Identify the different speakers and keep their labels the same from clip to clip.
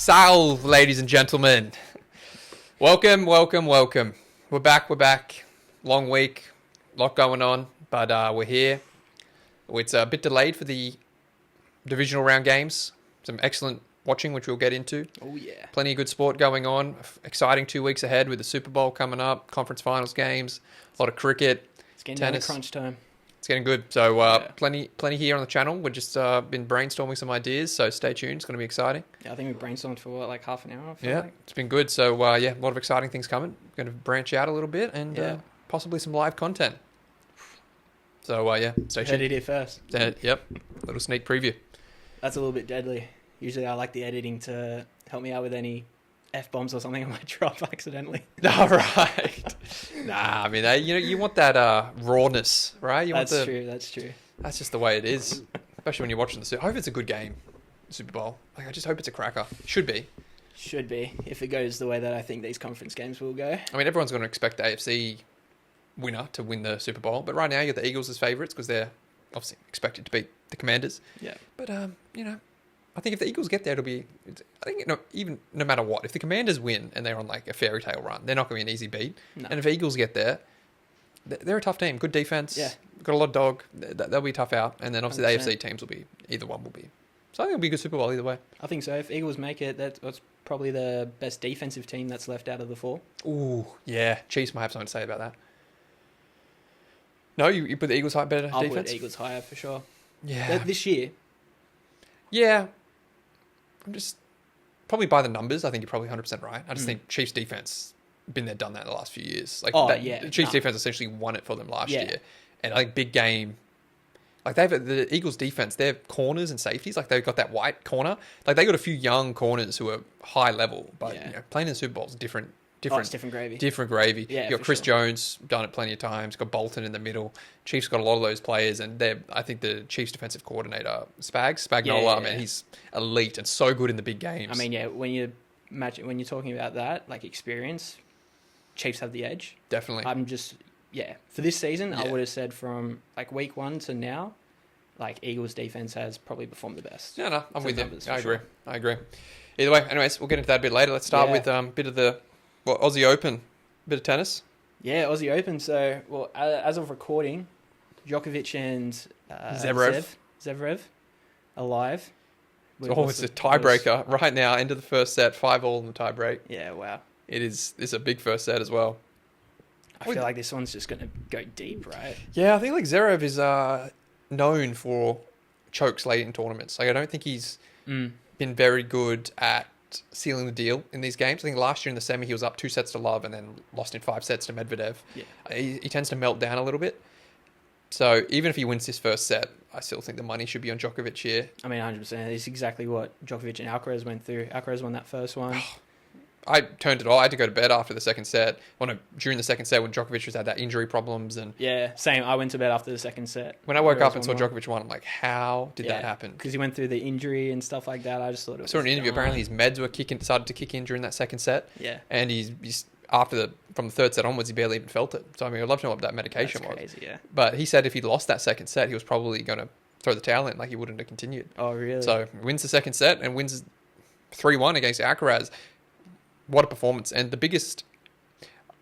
Speaker 1: Sal, ladies and gentlemen. Welcome. We're back. Long week, lot going on, but we're here. It's a bit delayed for the divisional round games. Some excellent watching, which we'll get into.
Speaker 2: Oh, yeah.
Speaker 1: Plenty of good sport going on. Exciting 2 weeks ahead with the Super Bowl coming up, conference finals games, a lot of cricket,
Speaker 2: It's getting
Speaker 1: tennis.
Speaker 2: down to crunch time.
Speaker 1: It's getting good. So
Speaker 2: Yeah.
Speaker 1: plenty here on the channel. We've just been brainstorming some ideas, so stay tuned. It's going to be exciting.
Speaker 2: Yeah, I think we brainstormed for like half an hour. I feel
Speaker 1: Yeah,
Speaker 2: like.
Speaker 1: it's been good. So a lot of exciting things coming. Going to branch out a little bit and possibly some live content. So stay
Speaker 2: Heard
Speaker 1: tuned.
Speaker 2: it here first.
Speaker 1: Yep, little sneak preview.
Speaker 2: That's a little bit deadly. Usually I like the editing to help me out with any F-bombs or something I might drop accidentally.
Speaker 1: All right. Nah, I mean, you want that rawness, right?
Speaker 2: That's true.
Speaker 1: That's just the way it is, especially when you're watching the Super. I hope it's a good game, Super Bowl. Like, I just hope it's a cracker. Should be.
Speaker 2: Should be, if it goes the way that I think these conference games will go.
Speaker 1: I mean, everyone's going to expect the AFC winner to win the Super Bowl, but right now you got the Eagles as favourites because they're obviously expected to beat the Commanders.
Speaker 2: Yeah.
Speaker 1: But I think if the Eagles get there, even no matter what, if the Commanders win and they're on like a fairy tale run, they're not going to be an easy beat.
Speaker 2: No.
Speaker 1: And if Eagles get there, they're a tough team. Good defense.
Speaker 2: Yeah.
Speaker 1: Got a lot of dog. They'll be tough out. And then obviously
Speaker 2: 100%.
Speaker 1: the AFC teams will be, either one will be. So I think it'll be a good Super Bowl either way.
Speaker 2: I think so. If Eagles make it, that's probably the best defensive team that's left out of the four.
Speaker 1: Ooh, yeah. Chiefs might have something to say about that. No, you put the Eagles high better
Speaker 2: I'll
Speaker 1: defense?
Speaker 2: put Eagles higher for sure.
Speaker 1: Yeah.
Speaker 2: This year.
Speaker 1: Yeah. I'm just, probably by the numbers, I think you're probably 100% right. I just think Chiefs defense, been there, done that in the last few years. Like, the Chiefs defense essentially won it for them last year. And I think big game, like the Eagles defense, their corners and safeties, like they've got that white corner. Like they got a few young corners who are high level, but playing in the Super Bowl is different.
Speaker 2: It's different gravy.
Speaker 1: Different gravy.
Speaker 2: Yeah,
Speaker 1: you got Chris Jones, done it plenty of times. Got Bolton in the middle. Chiefs got a lot of those players, and I think the Chiefs defensive coordinator, Spagnuolo, man, he's elite and so good in the big games.
Speaker 2: I mean, when you're talking about that, like experience, Chiefs have the edge.
Speaker 1: Definitely.
Speaker 2: For this season, I would have said from like week 1 to now, like Eagles defense has probably performed the best.
Speaker 1: No, I'm with you. I agree. Either way, anyways, we'll get into that a bit later. Let's start with a bit of the Aussie Open, bit of tennis.
Speaker 2: Yeah, Aussie Open. So, as of recording, Djokovic and Zverev alive.
Speaker 1: It's a tiebreaker right now. End of the first set, 5-all in the tiebreak.
Speaker 2: Yeah, wow.
Speaker 1: This is a big first set as well.
Speaker 2: I feel like this one's just going to go deep, right?
Speaker 1: Yeah, I think like Zverev is known for chokes late in tournaments. Like I don't think he's been very good at sealing the deal in these games. I think last year in the semi he was up 2-0 and then lost in 5 sets to Medvedev.
Speaker 2: Yeah.
Speaker 1: He tends to melt down a little bit. So even if he wins this first set, I still think the money should be on Djokovic here.
Speaker 2: I mean, 100%. It's exactly what Djokovic and Alcaraz went through. Alcaraz won that first one.
Speaker 1: I turned it off. I had to go to bed after the second set. During the second set when Djokovic was had that injury problems and
Speaker 2: yeah, same. I went to bed after the second set.
Speaker 1: When I woke up and saw Djokovic won, I'm like, how did that happen?
Speaker 2: Because he went through the injury and stuff like that. I just thought it was.
Speaker 1: I saw an interview. Apparently, his meds were started to kick in during that second set.
Speaker 2: Yeah,
Speaker 1: and he's from the third set onwards, he barely even felt it. So I mean, I'd love to know what that medication was.
Speaker 2: Crazy, yeah.
Speaker 1: But he said if he lost that second set, he was probably going to throw the towel in. Like he wouldn't have continued.
Speaker 2: Oh, really?
Speaker 1: So wins the second set and wins 3-1 against Alcaraz. What a performance. And the biggest...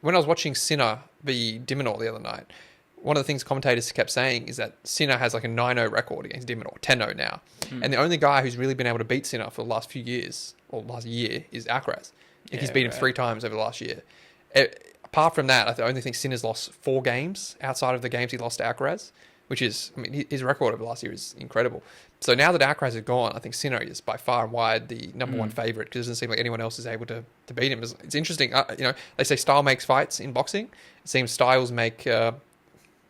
Speaker 1: When I was watching Sinner v. Dimonor the other night, one of the things commentators kept saying is that Sinner has like a 9-0 record against Dimonor, 10-0 now. And the only guy who's really been able to beat Sinner for the last few years, or last year, is Alcaraz. He's beat him 3 times over the last year. Apart from that, I only think Sinner's lost 4 games outside of the games he lost to Alcaraz, which is... I mean, his record over the last year is incredible. So now that Alcaraz is gone, I think Sinner is by far and wide the number one favourite because it doesn't seem like anyone else is able to beat him. It's interesting. They say style makes fights in boxing. It seems styles make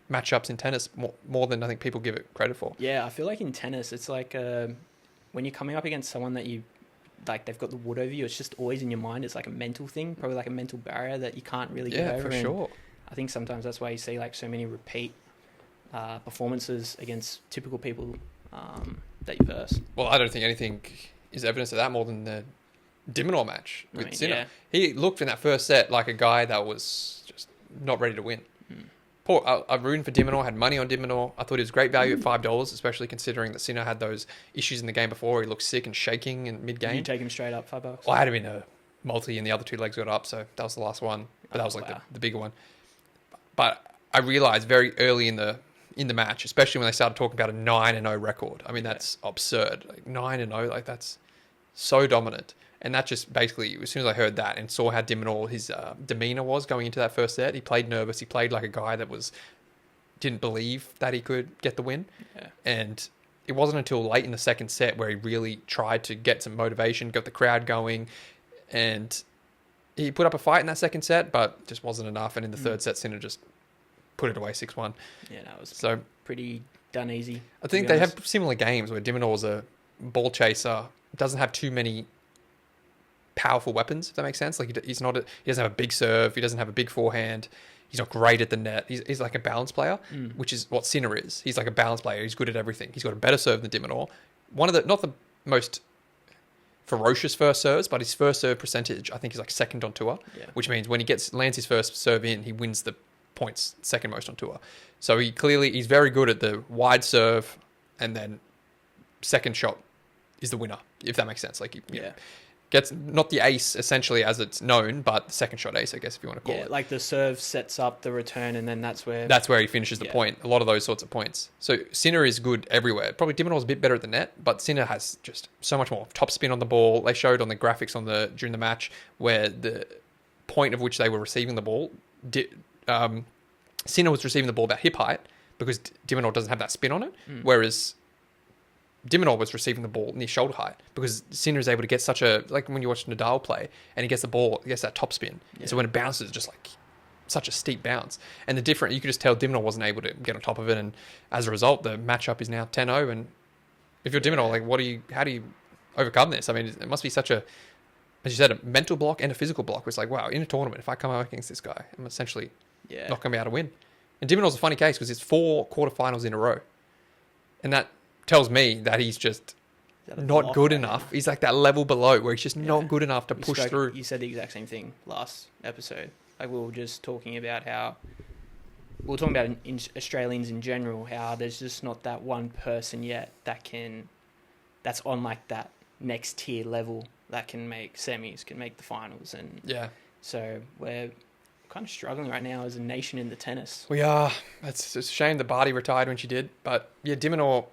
Speaker 1: matchups in tennis more than I think people give it credit for.
Speaker 2: Yeah, I feel like in tennis, it's like when you're coming up against someone that you like, they've got the wood over you. It's just always in your mind. It's like a mental thing, probably like a mental barrier that you can't really get over.
Speaker 1: Yeah, for sure.
Speaker 2: I think sometimes that's why you see like so many repeat performances against typical people that you verse.
Speaker 1: Well, I don't think anything is evidence of that more than the Dimonor match with Sinner. Yeah. He looked in that first set like a guy that was just not ready to win. I'm rooting for Diminor. Had money on Diminor. I thought he was great value at $5, especially considering that Sinner had those issues in the game before. He looked sick and shaking in mid-game.
Speaker 2: You take him straight up $5.
Speaker 1: Well, I had him in a multi, and the other two legs got up, so that was the last one. But that was like
Speaker 2: wow.
Speaker 1: the bigger one. But I realized very early in the match, especially when they started talking about a 9-0 record. I mean, that's absurd. Like 9-0, like that's so dominant. And that just basically, as soon as I heard that and saw how Diminor, his demeanor was going into that first set, he played nervous. He played like a guy that didn't believe that he could get the win.
Speaker 2: Yeah.
Speaker 1: And it wasn't until late in the second set where he really tried to get some motivation, got the crowd going, and he put up a fight in that second set, but just wasn't enough. And in the third set, Sinner just put it away 6-1.
Speaker 2: Yeah, that was
Speaker 1: so
Speaker 2: pretty done easy.
Speaker 1: I think they have similar games where Diminor was a ball chaser, doesn't have too many powerful weapons, if that makes sense. Like he doesn't have a big serve, he doesn't have a big forehand, he's not great at the net. He's like a balanced player, which is what Sinner is. He's like a balanced player. He's good at everything. He's got a better serve than Diminor. Not the most ferocious first serves, but his first serve percentage, I think, is like second on tour, which means when he lands his first serve in, he wins the points second most on tour. So he's very good at the wide serve, and then second shot is the winner, if that makes sense. Like gets not the ace essentially as it's known, but the second shot ace, I guess, if you want to call it.
Speaker 2: Like the serve sets up the return, and then that's where
Speaker 1: he finishes the point. A lot of those sorts of points. So Sinner is good everywhere. Probably Diminor a bit better at the net, but Sinner has just so much more top spin on the ball. They showed on the graphics during the match where the point of which they were receiving the ball, Sinner was receiving the ball about hip height because Diminor doesn't have that spin on it, whereas Diminor was receiving the ball near shoulder height because Sinner is able to get like when you watch Nadal play and he gets the ball, he gets that top spin. Yeah. So when it bounces, it's just like such a steep bounce. And you could just tell Diminor wasn't able to get on top of it. And as a result, the matchup is now 10-0. And if you're Diminor, like how do you overcome this? I mean, it must be such a, as you said, a mental block and a physical block. It's like, wow, in a tournament, if I come out against this guy, I'm essentially not going to be able to win. And Diminor a funny case because it's 4 quarterfinals in a row. And that tells me that he's just not good enough. He's like that level below where he's just not good enough to push through.
Speaker 2: You said the exact same thing last episode. Like we were just talking about how we were talking about in Australians in general, how there's just not that one person yet that's on like that next tier level that can make semis, can make the finals, and so we're kind of struggling right now as a nation in the tennis.
Speaker 1: We are. It's a shame that Barty retired when she did, but Diminor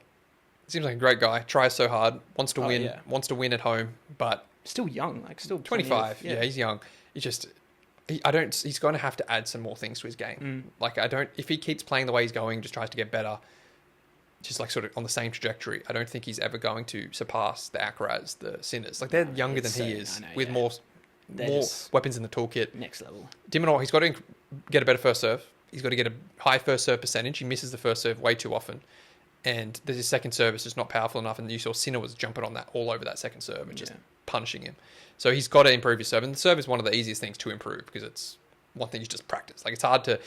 Speaker 1: seems like a great guy. Tries so hard, wants to win at home, but
Speaker 2: still young, like still
Speaker 1: 25. He's young. He's going to have to add some more things to his game. If he keeps playing the way he's going, just tries to get better, just like sort of on the same trajectory, I don't think he's ever going to surpass the Alcaraz, the Sinners. Like they're younger than he is, with more weapons in the toolkit.
Speaker 2: Next level.
Speaker 1: Diminor, he's got to get a better first serve. He's got to get a high first serve percentage. He misses the first serve way too often. And his second serve is just not powerful enough. And you saw Sinner was jumping on that all over that second serve and just punishing him. So he's got to improve his serve. And the serve is one of the easiest things to improve because it's one thing you just practice. Like it's hard to...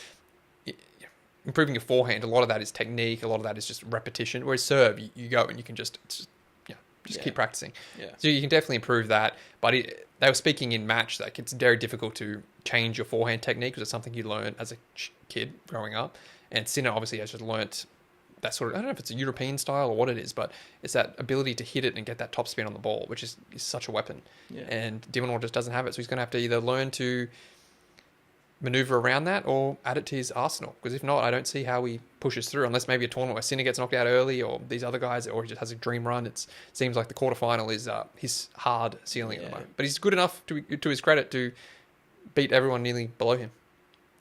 Speaker 1: Improving your forehand, a lot of that is technique. A lot of that is just repetition. Whereas serve, you go and you can just keep practicing. Yeah. So you can definitely improve that. But they were speaking in match that it's very difficult to change your forehand technique because it's something you learn as a kid growing up. And Sinner obviously has just learnt that sort of, I don't know if it's a European style or what it is, but it's that ability to hit it and get that top spin on the ball, which is such a weapon. Yeah. And Diminor just doesn't have it. So he's going to have to either learn to maneuver around that or add it to his arsenal, because if not, I don't see how he pushes through, unless maybe a tournament where Sinner gets knocked out early or these other guys, or he just has a dream run. It seems like the quarterfinal is his hard ceiling at the moment, but he's good enough to his credit to beat everyone nearly below him,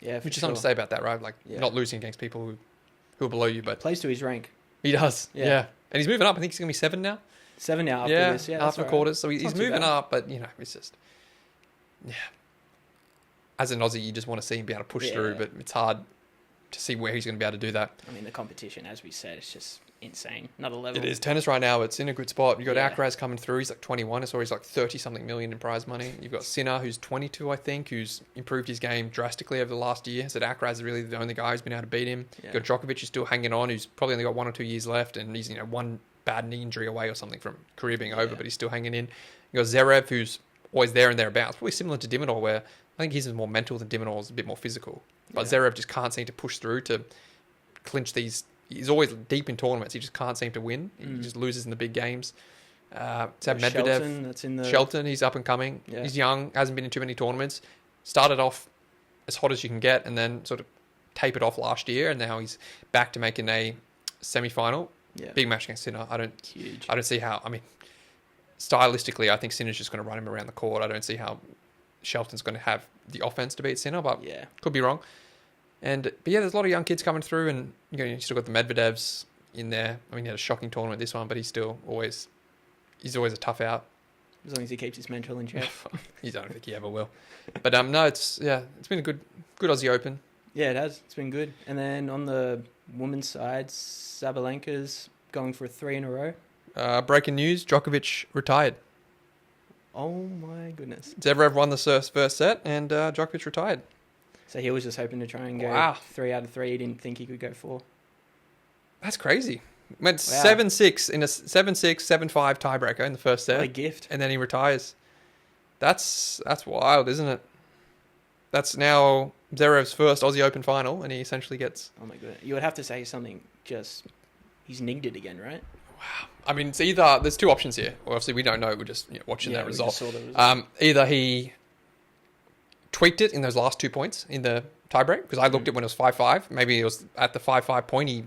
Speaker 1: which is something to say about that, right? Like not losing against people who are below you, but
Speaker 2: plays to his rank.
Speaker 1: He does. And he's moving up. I think he's gonna be 7 now after
Speaker 2: this
Speaker 1: after quarters, so he's moving up, but it's just as an Aussie, you just want to see him be able to push through, but it's hard to see where he's going to be able to do that.
Speaker 2: I mean, the competition, as we said, is just insane. Another level.
Speaker 1: It is. Tennis right now, it's in a good spot. You've got Alcaraz coming through. He's like 21. I saw he's like 30-something million in prize money. You've got Sinner, who's 22, I think, who's improved his game drastically over the last year. So Alcaraz is really the only guy who's been able to beat him. You've got Djokovic, who's still hanging on, who's probably only got 1 or 2 years left, and he's one bad knee injury away or something from career being over, but he's still hanging in. You've got Zverev, who's always there and thereabouts. Probably similar to Diminor, where I think he's more mental than Diminor is a bit more physical. But
Speaker 2: Yeah.
Speaker 1: Zverev just can't seem to push through to clinch these. He's always deep in tournaments. He just can't seem to win. He just loses in the big games. Medvedev,
Speaker 2: Shelton, that's in the
Speaker 1: Shelton, he's up and coming.
Speaker 2: Yeah.
Speaker 1: He's young, hasn't been in too many tournaments. Started off as hot as you can get, and then sort of tapered off last year, and now he's back to making a semi-final.
Speaker 2: Yeah.
Speaker 1: Big match against Sinner.
Speaker 2: Huge.
Speaker 1: I don't see how. I mean, stylistically, I think Sinner's just going to run him around the court. I don't see how Shelton's going to have the offense to beat Sinner, but
Speaker 2: Yeah.
Speaker 1: could be wrong. But yeah, there's a lot of young kids coming through, and you still got the Medvedevs in there. I mean, he had a shocking tournament this one, but he's always a tough out.
Speaker 2: As long as he keeps his mental in check.
Speaker 1: I don't think he ever will. But no, it's been a good Aussie Open.
Speaker 2: Yeah, it has. It's been good. And then on the women's side, Sabalenka's going for 3 in a row.
Speaker 1: Breaking news: Djokovic retired.
Speaker 2: Oh my goodness.
Speaker 1: Zverev won the first set, and Djokovic retired.
Speaker 2: So he was just hoping to try and go
Speaker 1: Wow.
Speaker 2: 3 out of 3. He didn't think he could go 4.
Speaker 1: That's crazy. Went
Speaker 2: Wow.
Speaker 1: 7-6 in a 7-6, 7-5 tiebreaker in the first set.
Speaker 2: What a gift.
Speaker 1: And then he retires. That's wild, isn't it? That's now Zverev's first Aussie Open final, and he essentially gets...
Speaker 2: Oh my goodness. You would have to say something just... He's nigged it again, right?
Speaker 1: I mean, it's either... There's two options here. Well, obviously, we don't know. We're just watching that
Speaker 2: we
Speaker 1: result.
Speaker 2: just saw the result.
Speaker 1: Either he tweaked it in those last 2 points in the tiebreak, because I looked at when it was 5-5. Maybe it was at the 5-5 point, he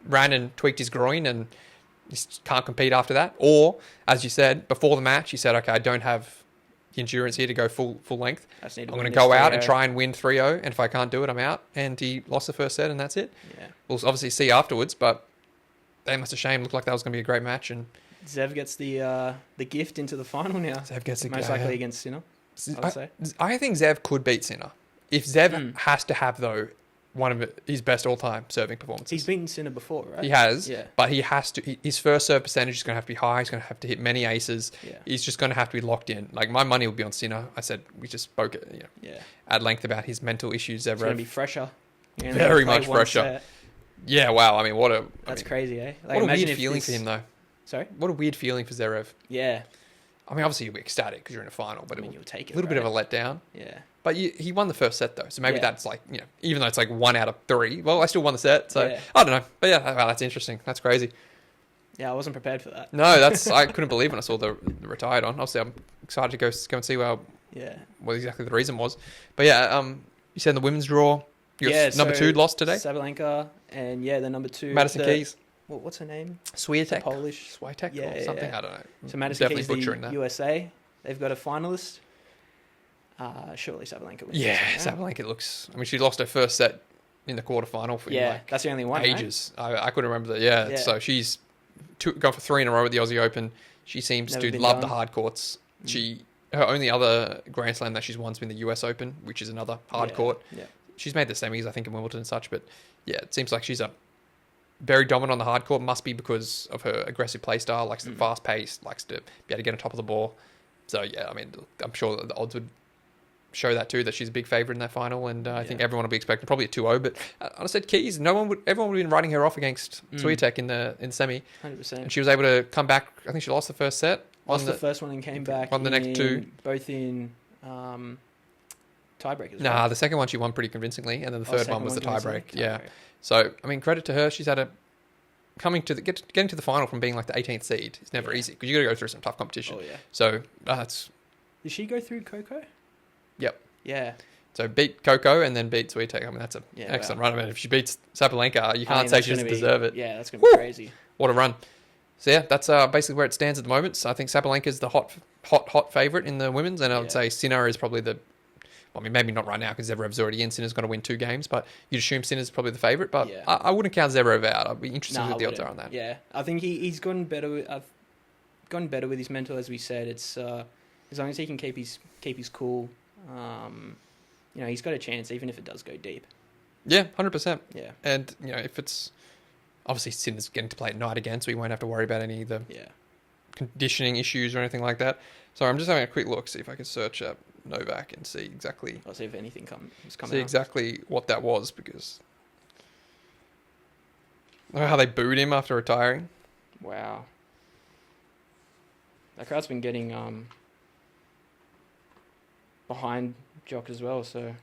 Speaker 1: ran and tweaked his groin and he can't compete after that. Or, as you said, before the match, he said, okay, I don't have the endurance here to go full length. I'm going to go out and try and win 3-0, and if I can't do it, I'm out. And he lost the first set, and that's it.
Speaker 2: Yeah.
Speaker 1: We'll obviously see afterwards, but they must have shame. Looked like that was going to be a great match. And
Speaker 2: Zev gets the gift into the final now.
Speaker 1: Zev gets the
Speaker 2: most likely against Sinner, I would say.
Speaker 1: I think Zev could beat Sinner. If Zev has to have, though, one of his best all-time serving performances.
Speaker 2: He's beaten Sinner before, right?
Speaker 1: He has,
Speaker 2: Yeah.
Speaker 1: but he has to. His first serve percentage is going to have to be high. He's going to have to hit many aces.
Speaker 2: Yeah.
Speaker 1: He's just going to have to be locked in. Like, my money would be on Sinner. I said we just spoke
Speaker 2: Yeah.
Speaker 1: at length about his mental issues.
Speaker 2: It's going to
Speaker 1: Zverev,
Speaker 2: be fresher.
Speaker 1: Very much fresher. Yeah, wow. I mean,
Speaker 2: That's crazy, eh? Like,
Speaker 1: what a
Speaker 2: imagine
Speaker 1: weird
Speaker 2: if
Speaker 1: feeling
Speaker 2: this-
Speaker 1: for him, though.
Speaker 2: Sorry?
Speaker 1: What a weird feeling for Zverev.
Speaker 2: Yeah.
Speaker 1: I mean, obviously you'll be ecstatic because you're in a final, but
Speaker 2: I mean, you'll take it.
Speaker 1: a little bit of a letdown.
Speaker 2: Yeah.
Speaker 1: But he won the first set, though, so maybe
Speaker 2: Yeah.
Speaker 1: that's like, even though it's like 1 out of 3, well, I still won the set, so
Speaker 2: Yeah.
Speaker 1: I don't know. But yeah, wow, that's interesting. That's crazy.
Speaker 2: Yeah, I wasn't prepared for that.
Speaker 1: No, I couldn't believe when I saw the retired on. Obviously, I'm excited to go and see what exactly the reason was. But yeah, you said in the women's draw, number 2 lost today.
Speaker 2: Sabalenka, and the number 2.
Speaker 1: Madison Keys.
Speaker 2: What's her name?
Speaker 1: Swiatek.
Speaker 2: Polish.
Speaker 1: Swiatek
Speaker 2: Yeah,
Speaker 1: or something.
Speaker 2: yeah.
Speaker 1: I don't know.
Speaker 2: So Madison
Speaker 1: Definitely
Speaker 2: Keys, the
Speaker 1: butchering that.
Speaker 2: USA. They've got a finalist. Surely Sabalenka wins.
Speaker 1: Yeah,
Speaker 2: this one, right?
Speaker 1: Sabalenka looks... I mean, she lost her first set in the quarterfinal for
Speaker 2: That's the only one, right?
Speaker 1: ages. I couldn't remember that. Yeah, so she's gone for 3 in a row at the Aussie Open. She seems
Speaker 2: Never
Speaker 1: to
Speaker 2: been
Speaker 1: love
Speaker 2: done.
Speaker 1: the hard courts. Her only other Grand Slam that she's won has been the US Open, which is another hard court.
Speaker 2: Yeah.
Speaker 1: She's made the semis, I think, in Wimbledon and such. But yeah, it seems like she's a very dominant on the hard court. Must be because of her aggressive play style. Likes the fast pace. Likes to be able to get on top of the ball. So yeah, I mean, I'm sure the odds would show that too, that she's a big favourite in that final, and I think everyone will be expecting probably a 2-0. But I said Keys, everyone would have been writing her off against Swiatek in the semi,
Speaker 2: 100%.
Speaker 1: and she was able to come back. I think she lost the first set.
Speaker 2: Lost the first one and came back.
Speaker 1: Won the next 2,
Speaker 2: both in tiebreakers.
Speaker 1: Nah, the second one she won pretty convincingly, and then the third one was the tiebreak. Yeah, so I mean, credit to her. She's had getting to the final from being like the 18th seed is never easy because you got to go through some tough competition.
Speaker 2: Oh yeah.
Speaker 1: So that's.
Speaker 2: Did she go through Coco?
Speaker 1: Yep.
Speaker 2: Yeah.
Speaker 1: So beat Coco and then beat Swiatek. I mean, that's an excellent run. I mean, if she beats Sabalenka, you can't say she doesn't deserve it.
Speaker 2: Yeah, that's going to be crazy.
Speaker 1: What a run. So yeah, that's basically where it stands at the moment. So I think Sabalenka is the hot favourite in the women's, and I would say Sinner is probably I mean, maybe not right now because Zverev's already in. Sinner's going to win 2 games, but you'd assume Sinner's probably the favourite. But I wouldn't count Zverev out. I'd be interested what the odds are on that.
Speaker 2: Yeah, I think he's gotten better. I've gotten better with his mental, as we said. It's as long as he can keep his cool. He's got a chance, even if it does go deep.
Speaker 1: Yeah, 100%.
Speaker 2: Yeah,
Speaker 1: and if it's obviously Sinner's getting to play at night again, so he won't have to worry about any of the conditioning issues or anything like that. So I'm just having a quick look, see if I can search up Novak and see exactly.
Speaker 2: I'll see if anything comes out.
Speaker 1: See exactly what that was, because how they booed him after retiring.
Speaker 2: Wow. That crowd's been getting behind Jock as well. So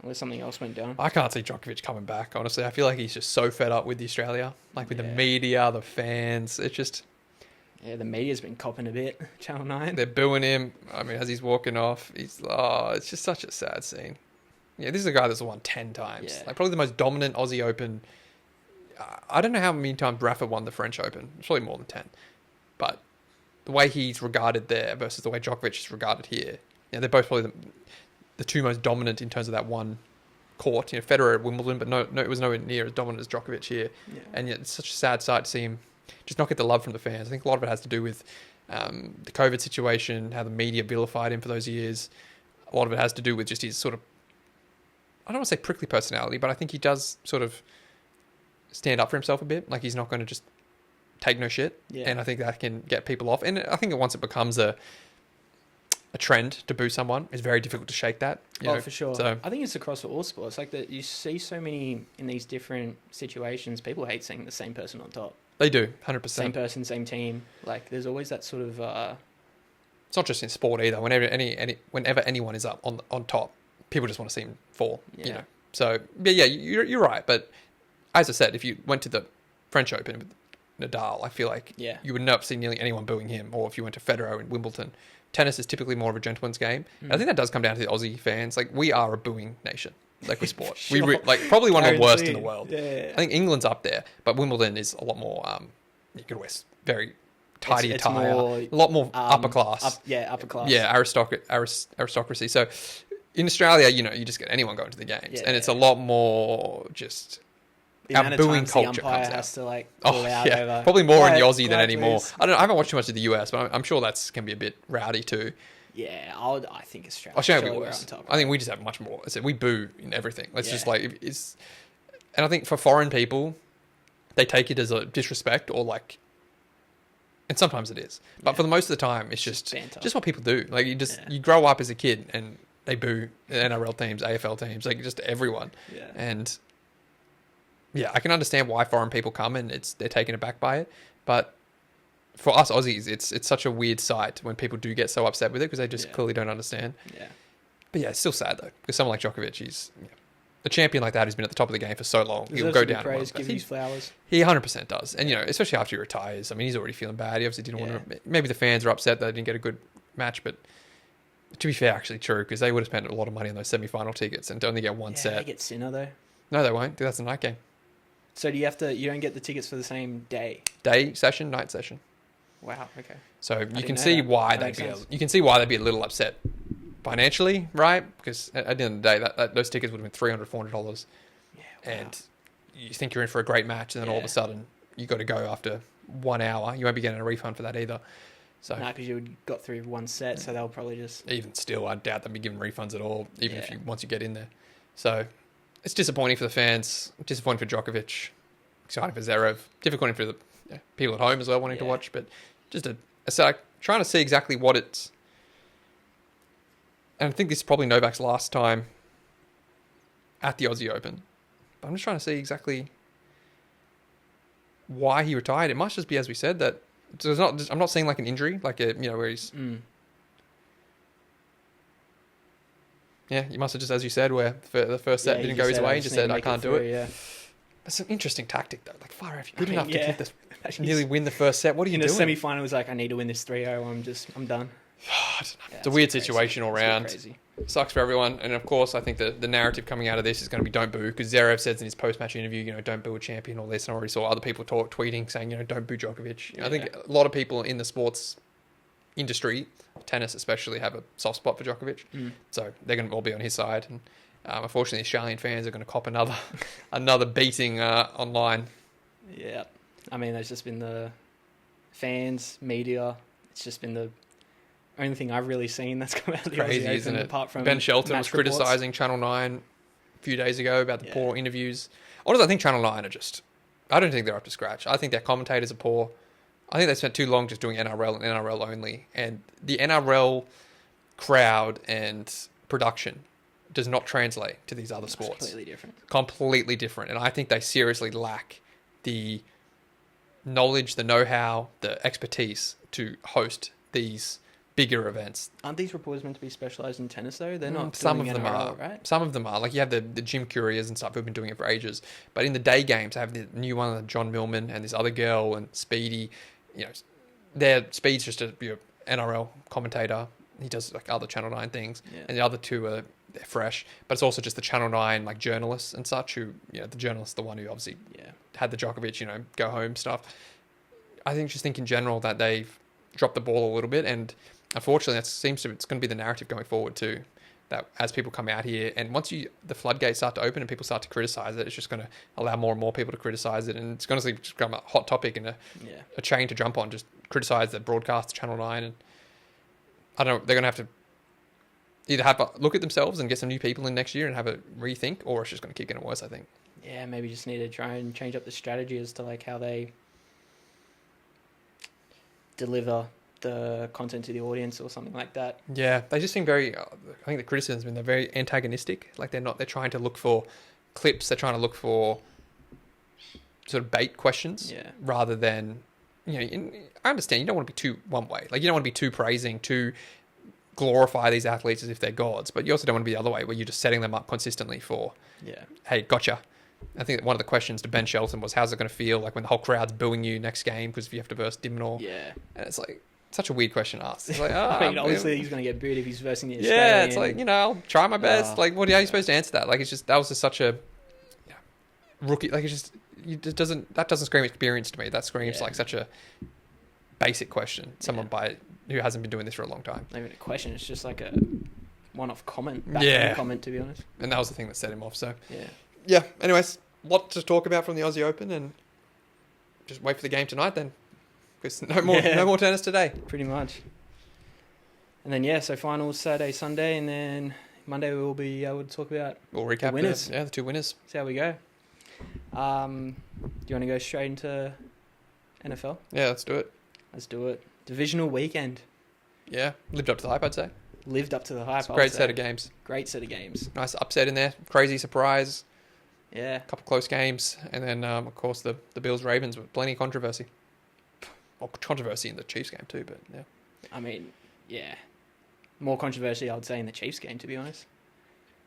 Speaker 2: unless something else went down.
Speaker 1: I can't see Djokovic coming back, honestly. I feel like he's just so fed up with Australia, like with the
Speaker 2: Yeah.
Speaker 1: media, the fans. It's just,
Speaker 2: Yeah, the media's been copping a bit. Channel 9.
Speaker 1: they're booing him. I mean, as he's walking off, it's just such a sad scene. Yeah, this is a guy that's won 10 times.
Speaker 2: Yeah.
Speaker 1: Like, probably the most dominant Aussie Open. I don't know how many times Rafa won the French Open. It's probably more than 10. But the way he's regarded there versus the way Djokovic is regarded here, they're both probably the two most dominant in terms of that one court. Federer at Wimbledon, but no, it was nowhere near as dominant as Djokovic here.
Speaker 2: Yeah.
Speaker 1: And yet it's such a sad sight to see him just not get the love from the fans. I think a lot of it has to do with the COVID situation, how the media vilified him for those years. A lot of it has to do with just his sort of, I don't want to say prickly personality, but I think he does sort of stand up for himself a bit. Like, he's not going to just take no shit.
Speaker 2: Yeah.
Speaker 1: And I think that can get people off. And I think that once it becomes a trend to boo someone, it's very difficult to shake that. You know?
Speaker 2: For sure.
Speaker 1: So
Speaker 2: I think it's across all sports. Like that, you see so many in these different situations. People hate seeing the same person on top.
Speaker 1: they do, 100%.
Speaker 2: Same person, same team. Like there's always that sort of.
Speaker 1: It's not just in sport either. Whenever anyone is up on top, people just want to see him fall.
Speaker 2: Yeah.
Speaker 1: You know. So, but yeah, you're right. But as I said, if you went to the French Open with Nadal, I feel like
Speaker 2: Yeah.
Speaker 1: you would not see nearly anyone booing him. Or if you went to Federer in Wimbledon, tennis is typically more of a gentleman's game. And I think that does come down to the Aussie fans. Like, we are a booing nation. Like, with sport,
Speaker 2: Sure.
Speaker 1: like probably one of the worst in the
Speaker 2: Guaranteed.
Speaker 1: world.
Speaker 2: Yeah.
Speaker 1: I think England's up there, but Wimbledon is a lot more. You could wear very tidy
Speaker 2: It's
Speaker 1: attire,
Speaker 2: more,
Speaker 1: a lot more upper class.
Speaker 2: Upper class.
Speaker 1: Yeah, aristocracy. So in Australia, you just get anyone going to the games,
Speaker 2: Yeah.
Speaker 1: and it's a lot more just
Speaker 2: The
Speaker 1: our
Speaker 2: amount of
Speaker 1: booing
Speaker 2: times the
Speaker 1: culture
Speaker 2: umpire
Speaker 1: comes out.
Speaker 2: has to like
Speaker 1: Oh
Speaker 2: pull out
Speaker 1: yeah,
Speaker 2: over.
Speaker 1: probably more in the
Speaker 2: Quiet,
Speaker 1: Aussie than
Speaker 2: quiet,
Speaker 1: anymore.
Speaker 2: please.
Speaker 1: I haven't watched too much of the US, but I'm sure can be a bit rowdy too.
Speaker 2: Yeah, I think Australia.
Speaker 1: Australia would be
Speaker 2: we're
Speaker 1: worse.
Speaker 2: on top,
Speaker 1: I think we just have much more. I said we boo in everything. It's just
Speaker 2: Yeah.
Speaker 1: like it's, and I think for foreign people, they take it as a disrespect or like, and sometimes it is. But
Speaker 2: Yeah.
Speaker 1: for the most of the time, it's just
Speaker 2: banter.
Speaker 1: what people do. Like you
Speaker 2: Yeah.
Speaker 1: grow up as a kid and they boo NRL teams, AFL teams, like just everyone.
Speaker 2: Yeah.
Speaker 1: And yeah, I can understand why foreign people come and they're taken aback by it. But for us Aussies, it's such a weird sight when people do get so upset with it because they just
Speaker 2: Yeah.
Speaker 1: clearly don't understand.
Speaker 2: Yeah.
Speaker 1: But yeah, it's still sad though because someone like Djokovic, he's a champion like that who's been at the top of the game for so long. He'll
Speaker 2: Deserves
Speaker 1: go
Speaker 2: to be
Speaker 1: down.
Speaker 2: praised, give his flowers.
Speaker 1: He 100% does, and especially after he retires. I mean, he's already feeling bad. He obviously didn't want to. Maybe the fans are upset that they didn't get a good match, but to be fair, actually true because they would have spent a lot of money on those semi-final tickets and to only get one
Speaker 2: Yeah,
Speaker 1: set.
Speaker 2: they get Sinner though.
Speaker 1: No, they won't. That's a night game.
Speaker 2: So do you have to? You don't get the tickets for the same day.
Speaker 1: Day session, night session.
Speaker 2: Wow. Okay.
Speaker 1: So you
Speaker 2: didn't
Speaker 1: can
Speaker 2: know
Speaker 1: see
Speaker 2: that.
Speaker 1: why
Speaker 2: That
Speaker 1: they'd
Speaker 2: makes
Speaker 1: be.
Speaker 2: sense.
Speaker 1: You can see why they'd be a little upset financially, right? Because at the end of the day, that those tickets would have been $300, $400,
Speaker 2: Yeah. Wow.
Speaker 1: and you think you're in for a great match, and then all of a
Speaker 2: Yeah.
Speaker 1: sudden you got to go after 1 hour. You won't be getting a refund for that either. So
Speaker 2: No, because you got through one set, so they'll probably just.
Speaker 1: even still, I doubt they'll be giving refunds at all, even if
Speaker 2: Yeah.
Speaker 1: once you get in there. So it's disappointing for the fans, disappointing for Djokovic, exciting for Zverev, disappointing for the people at home as well wanting to
Speaker 2: Yeah.
Speaker 1: watch. But just trying to see exactly what it's. And I think this is probably Novak's last time at the Aussie Open. But I'm just trying to see exactly why he retired. It must just be, as we said, that there's not. I'm not seeing like an injury, like where he's. Yeah, you must have just, as you said, where the first set
Speaker 2: Yeah,
Speaker 1: didn't
Speaker 2: you
Speaker 1: go his
Speaker 2: said,
Speaker 1: way
Speaker 2: I
Speaker 1: and just
Speaker 2: need to
Speaker 1: said, I
Speaker 2: make
Speaker 1: can't do
Speaker 2: through,
Speaker 1: it.
Speaker 2: Yeah.
Speaker 1: That's an interesting tactic, though. Like, far, if you're good
Speaker 2: I mean,
Speaker 1: enough to
Speaker 2: yeah.
Speaker 1: keep this, nearly win the first set, what are you
Speaker 2: In
Speaker 1: doing?
Speaker 2: the semi-final, it was like, I need to win this 3-0. I'm done.
Speaker 1: I don't know.
Speaker 2: Yeah,
Speaker 1: It's a weird
Speaker 2: crazy.
Speaker 1: situation all
Speaker 2: It's a bit
Speaker 1: round.
Speaker 2: crazy.
Speaker 1: Sucks for everyone. And of course, I think the narrative coming out of this is going to be don't boo, because Zverev says in his post-match interview, don't boo a champion, all this. And I already saw other people tweeting saying, don't boo Djokovic. I think a lot of people in the sports industry, tennis especially, have a soft spot for Djokovic. So they're going to all be on his side. And unfortunately, Australian fans are going to cop another beating online.
Speaker 2: Yeah. I mean, there's just been the fans, media. It's just been the only thing I've really seen that's come out of the
Speaker 1: Crazy,
Speaker 2: Aussie Open,
Speaker 1: isn't it?
Speaker 2: apart from
Speaker 1: Ben Shelton was
Speaker 2: match reports.
Speaker 1: criticising Channel 9 a few days ago about the
Speaker 2: Yeah.
Speaker 1: poor interviews. Honestly, I think Channel 9 are just... I don't think they're up to scratch. I think their commentators are poor. I think they spent too long just doing NRL and NRL only. And the NRL crowd and production does not translate to these other
Speaker 2: It's
Speaker 1: sports.
Speaker 2: completely different.
Speaker 1: Completely different. And I think they seriously lack the knowledge, the know-how, the expertise to host these bigger events.
Speaker 2: Aren't these reporters meant to be specialised in tennis though? They're not.
Speaker 1: Some
Speaker 2: doing
Speaker 1: of them
Speaker 2: NRL,
Speaker 1: are.
Speaker 2: right?
Speaker 1: Some of them are. Like you have the Jim Couriers and stuff who've been doing it for ages. But in the day games, I have the new one, John Millman, and this other girl, and Speedy. You know, Speed's just a NRL commentator. He does like other Channel 9 things,
Speaker 2: Yeah.
Speaker 1: and the other two they're fresh. But it's also just the Channel 9 like journalists and such who, the journalist, the one who obviously had the Djokovic, go home stuff. I think in general that they've dropped the ball a little bit, and unfortunately it's going to be the narrative going forward too. That as people come out here, and once the floodgates start to open and people start to criticize it, it's just going to allow more and more people to criticize it, and it's going to just become a hot topic and a chain to jump on. Just criticize the broadcast, Channel 9, and I don't know. They're going to have to either have a look at themselves and get some new people in next year and have a rethink, or it's just going to keep getting worse, I think.
Speaker 2: Yeah, maybe just need to try and change up the strategy as to like how they deliver the content to the audience or something like that.
Speaker 1: Yeah, they just seem very. I think the criticism has been they're very antagonistic. Like they're trying to look for clips. They're trying to look for sort of bait questions rather than. I understand you don't want to be too one way. Like you don't want to be too praising, too glorify these athletes as if they're gods, but you also don't want to be the other way where you're just setting them up consistently for, hey, gotcha. I think that one of the questions to Ben Shelton was, how's it going to feel like when the whole crowd's booing you next game because if you have to verse Dimonor?
Speaker 2: Yeah.
Speaker 1: And it's like, such a weird question to ask. It's like,
Speaker 2: obviously he's going to get booed if he's versing the Australian.
Speaker 1: Yeah, it's like, I'll try my best. Like, how are you supposed to answer that? Like, it's just, that was just such a rookie. Like, it's just, that doesn't scream experience to me. That screams like such a basic question. Someone who hasn't been doing this for a long time.
Speaker 2: Not even a question. It's just like a one-off comment. Comment, to be honest.
Speaker 1: And that was the thing that set him off. So
Speaker 2: yeah.
Speaker 1: Anyways, lot to talk about from the Aussie Open, and just wait for the game tonight then, because no more tennis today.
Speaker 2: Pretty much. And then so finals Saturday, Sunday, and then Monday we'll be able to talk about.
Speaker 1: We'll recap
Speaker 2: the winners.
Speaker 1: The 2 winners.
Speaker 2: See how we go. Do you want to go straight into NFL?
Speaker 1: Yeah, let's do it.
Speaker 2: Let's do it. Divisional weekend.
Speaker 1: Yeah, lived up to the hype, I'd say.
Speaker 2: Lived up to the hype.
Speaker 1: Great set of games.
Speaker 2: Great set of games.
Speaker 1: Nice upset in there. Crazy surprise.
Speaker 2: Yeah.
Speaker 1: A couple close games. And then, of course, the Bills-Ravens with plenty of controversy. Well, controversy in the Chiefs game too, but yeah.
Speaker 2: I mean, yeah. More controversy, I would say, in the Chiefs game, to be honest.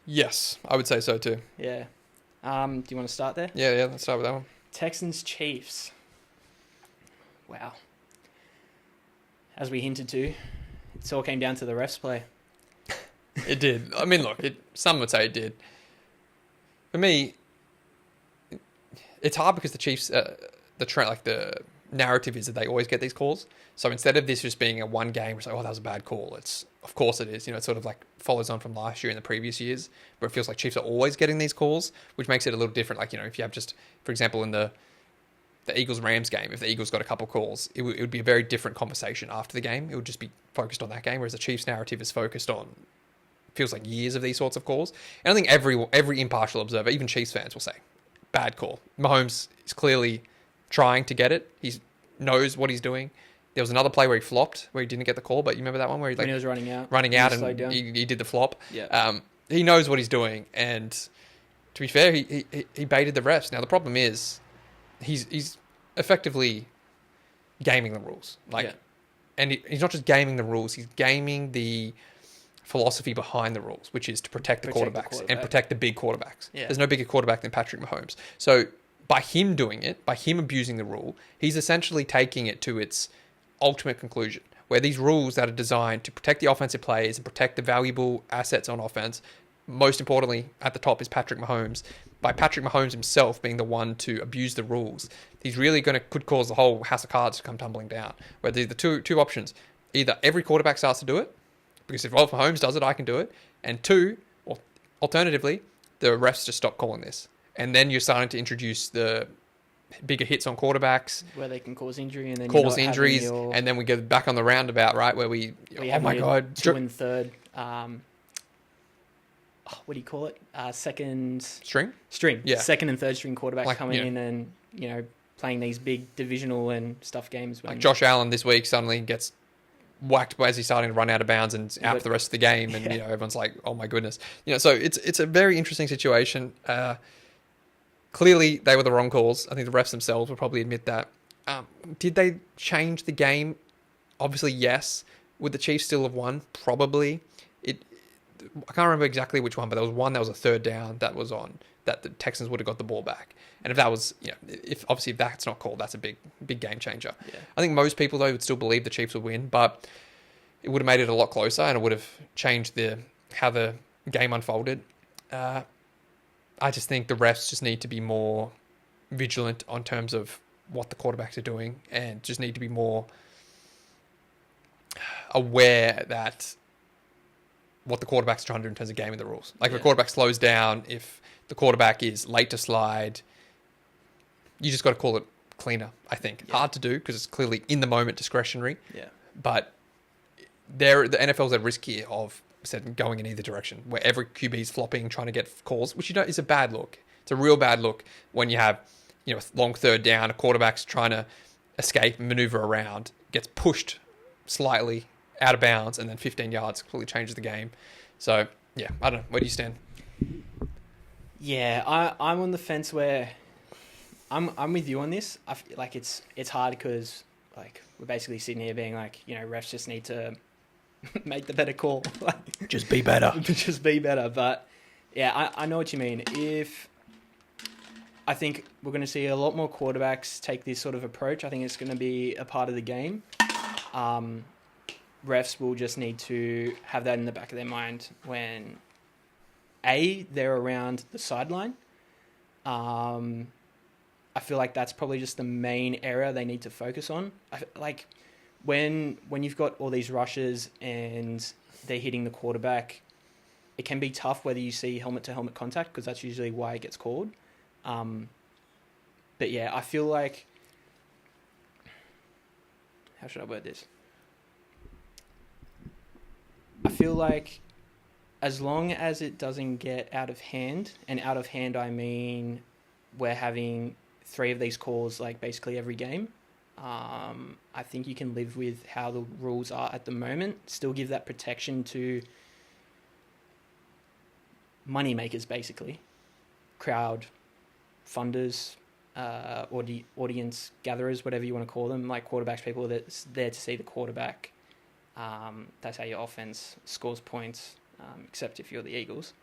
Speaker 1: Yes, I would say so too.
Speaker 2: Yeah. Do you want to start there?
Speaker 1: Yeah, let's start with that one.
Speaker 2: Texans-Chiefs. Wow. As we hinted to, it all came down to the refs play.
Speaker 1: It did. I mean, look, some would say it did. For me, it's hard because the Chiefs, the narrative is that they always get these calls. So instead of this just being a one game, it's like, oh, that was a bad call. Of course it is. It sort of like follows on from last year and the previous years, where it feels like Chiefs are always getting these calls, which makes it a little different. Like, if you have just, for example, in the Eagles-Rams game, if the Eagles got a couple calls, it would be a very different conversation after the game. It would just be focused on that game, whereas the Chiefs narrative is focused on, feels like years of these sorts of calls. And I think every impartial observer, even Chiefs fans, will say, bad call. Mahomes is clearly trying to get it. He knows what he's doing. There was another play where he flopped, where he didn't get the call, but you remember that one where
Speaker 2: when he was running out
Speaker 1: and he did the flop.
Speaker 2: Yeah.
Speaker 1: He knows what he's doing, and to be fair, he baited the refs. Now the problem is, he's effectively gaming the rules. And he's not just gaming the rules; he's gaming the philosophy behind the rules, which is to protect the quarterbacks and protect the big quarterbacks.
Speaker 2: Yeah.
Speaker 1: There's no bigger quarterback than Patrick Mahomes. So by him doing it, by him abusing the rule, he's essentially taking it to its ultimate conclusion, where these rules that are designed to protect the offensive players and protect the valuable assets on offense, most importantly at the top is Patrick Mahomes. By Patrick Mahomes himself being the one to abuse the rules, he's really could cause the whole house of cards to come tumbling down. Where the two options: either every quarterback starts to do it, because if Mahomes does it, I can do it, and two, or alternatively, the refs just stop calling this, and then you're starting to introduce the bigger hits on quarterbacks
Speaker 2: where they can cause injury, and then
Speaker 1: cause injuries, and then we go back on the roundabout, right, where we oh my god,
Speaker 2: 2 and third. What do you call it? Second
Speaker 1: string.
Speaker 2: Yeah. Second and third string quarterbacks coming in and playing these big divisional and stuff games.
Speaker 1: Like Josh Allen this week suddenly gets whacked as he's starting to run out of bounds and out for the rest of the game, and everyone's like, oh my goodness, so it's a very interesting situation. Clearly they were the wrong calls. I think the refs themselves will probably admit that. Did they change the game? Obviously yes, Would the Chiefs still have won? Probably. I can't remember exactly which one, but there was one that was a third down that was on that the Texans would have got the ball back. And if that was, if that's not called, that's a big game changer.
Speaker 2: Yeah.
Speaker 1: I think most people though would still believe the Chiefs would win, but it would have made it a lot closer and it would have changed how the game unfolded. I just think the refs just need to be more vigilant on terms of what the quarterbacks are doing and just need to be more aware that what the quarterback's trying to do in terms of gaming the rules. Like if a quarterback slows down, if the quarterback is late to slide, you just got to call it cleaner, I think.
Speaker 2: Yeah.
Speaker 1: Hard to do because it's clearly in the moment discretionary.
Speaker 2: Yeah.
Speaker 1: But the NFL's at risk here of going in either direction, where every QB is flopping, trying to get calls, which is a bad look. It's a real bad look when you have a long third down, a quarterback's trying to escape and maneuver around, gets pushed slightly out of bounds, and then 15 yards completely changes the game. So, yeah, I don't know. Where do you stand?
Speaker 2: Yeah, I'm on the fence where I'm with you on this. I feel like it's hard because like we're basically sitting here being like, refs just need to make the better call.
Speaker 1: Just be better.
Speaker 2: Just be better. But yeah, I know what you mean. I think we're going to see a lot more quarterbacks take this sort of approach. I think it's going to be a part of the game. Refs will just need to have that in the back of their mind when they're around the sideline. I feel like that's probably just the main area they need to focus on. Like when you've got all these rushes and they're hitting the quarterback, it can be tough whether you see helmet-to-helmet contact because that's usually why it gets called. But yeah, I feel like... How should I word this? I feel like as long as it doesn't get out of hand, and out of hand I mean we're having 3 of these calls like basically every game, I think you can live with how the rules are at the moment, still give that protection to money makers basically, crowd funders, audience gatherers, whatever you want to call them, like quarterbacks, people that's there to see the quarterback. That's how your offense scores points, except if you're the Eagles.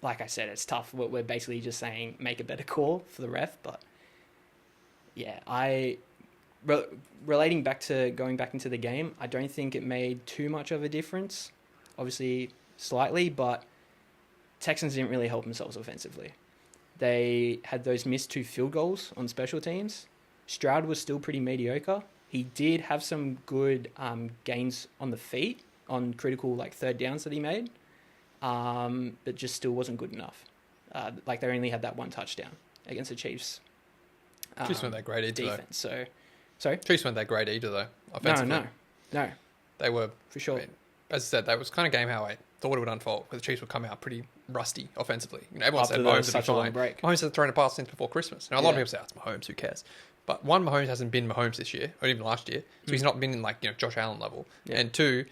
Speaker 2: Like I said, it's tough. We're basically just saying make a better call for the ref, but yeah, going back into the game, I don't think it made too much of a difference. Obviously, slightly, but Texans didn't really help themselves offensively. They had those missed 2 field goals on special teams. Stroud was still pretty mediocre. He did have some good gains on the feet on critical third downs that he made, but just still wasn't good enough. They only had that 1 touchdown against the Chiefs.
Speaker 1: Chiefs weren't that great either,
Speaker 2: defense. So, sorry?
Speaker 1: Chiefs weren't that great either, though, offensively.
Speaker 2: No.
Speaker 1: They were...
Speaker 2: For sure.
Speaker 1: I mean, as I said, that was kind of game how I thought it would unfold, where the Chiefs would come out pretty rusty offensively. Everyone said Mahomes would be fine. Mahomes had thrown a pass since before Christmas. Now, a lot of people say, it's Mahomes, who cares? But 1, Mahomes hasn't been Mahomes this year, or even last year, so he's not been in Josh Allen level. Yeah. And 2,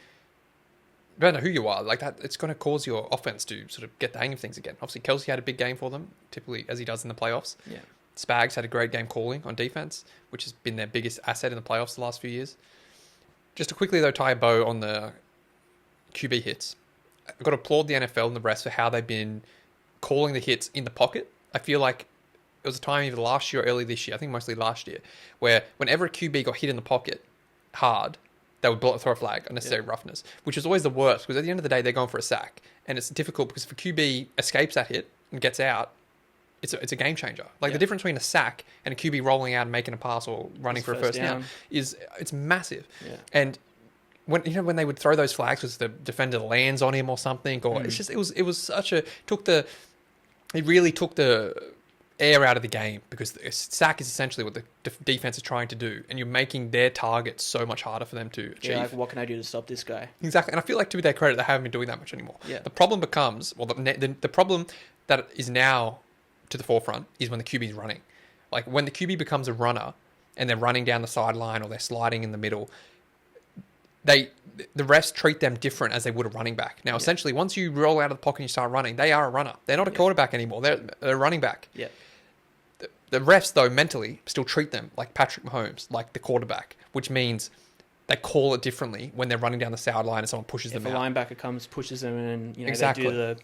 Speaker 1: I don't know who you are, it's going to cause your offense to sort of get the hang of things again. Obviously, Kelsey had a big game for them, typically as he does in the playoffs.
Speaker 2: Yeah.
Speaker 1: Spags had a great game calling on defense, which has been their biggest asset in the playoffs the last few years. Just to quickly, though, tie a bow on the QB hits. I've got to applaud the NFL and the rest for how they've been calling the hits in the pocket. I feel like it was a time either last year or early this year, I think mostly last year, where whenever a QB got hit in the pocket hard, they would throw a flag, unnecessary roughness, which is always the worst because at the end of the day, they're going for a sack. And it's difficult because if a QB escapes that hit and gets out, it's a game changer. The difference between a sack and a QB rolling out and making a pass or running for a first down it's massive. Yeah. And when they would throw those flags because the defender lands on him or something, or it's just it was such a it really took the air out of the game because a sack is essentially what the defense is trying to do, and you're making their target so much harder for them to achieve.
Speaker 2: Yeah, what can I do to stop this guy?
Speaker 1: Exactly, and I feel like to their credit, they haven't been doing that much anymore.
Speaker 2: Yeah.
Speaker 1: The problem becomes, the problem that is now to the forefront is when the QB is running. When the QB becomes a runner and they're running down the sideline or they're sliding in the middle, the refs treat them different as they would a running back. Now, essentially, once you roll out of the pocket and you start running, they are a runner. They're not a quarterback anymore. They're a running back.
Speaker 2: Yeah.
Speaker 1: The refs, though, mentally still treat them like Patrick Mahomes, like the quarterback, which means they call it differently when they're running down the sideline and someone pushes them out.
Speaker 2: If a linebacker comes, pushes them, and
Speaker 1: Exactly.
Speaker 2: they do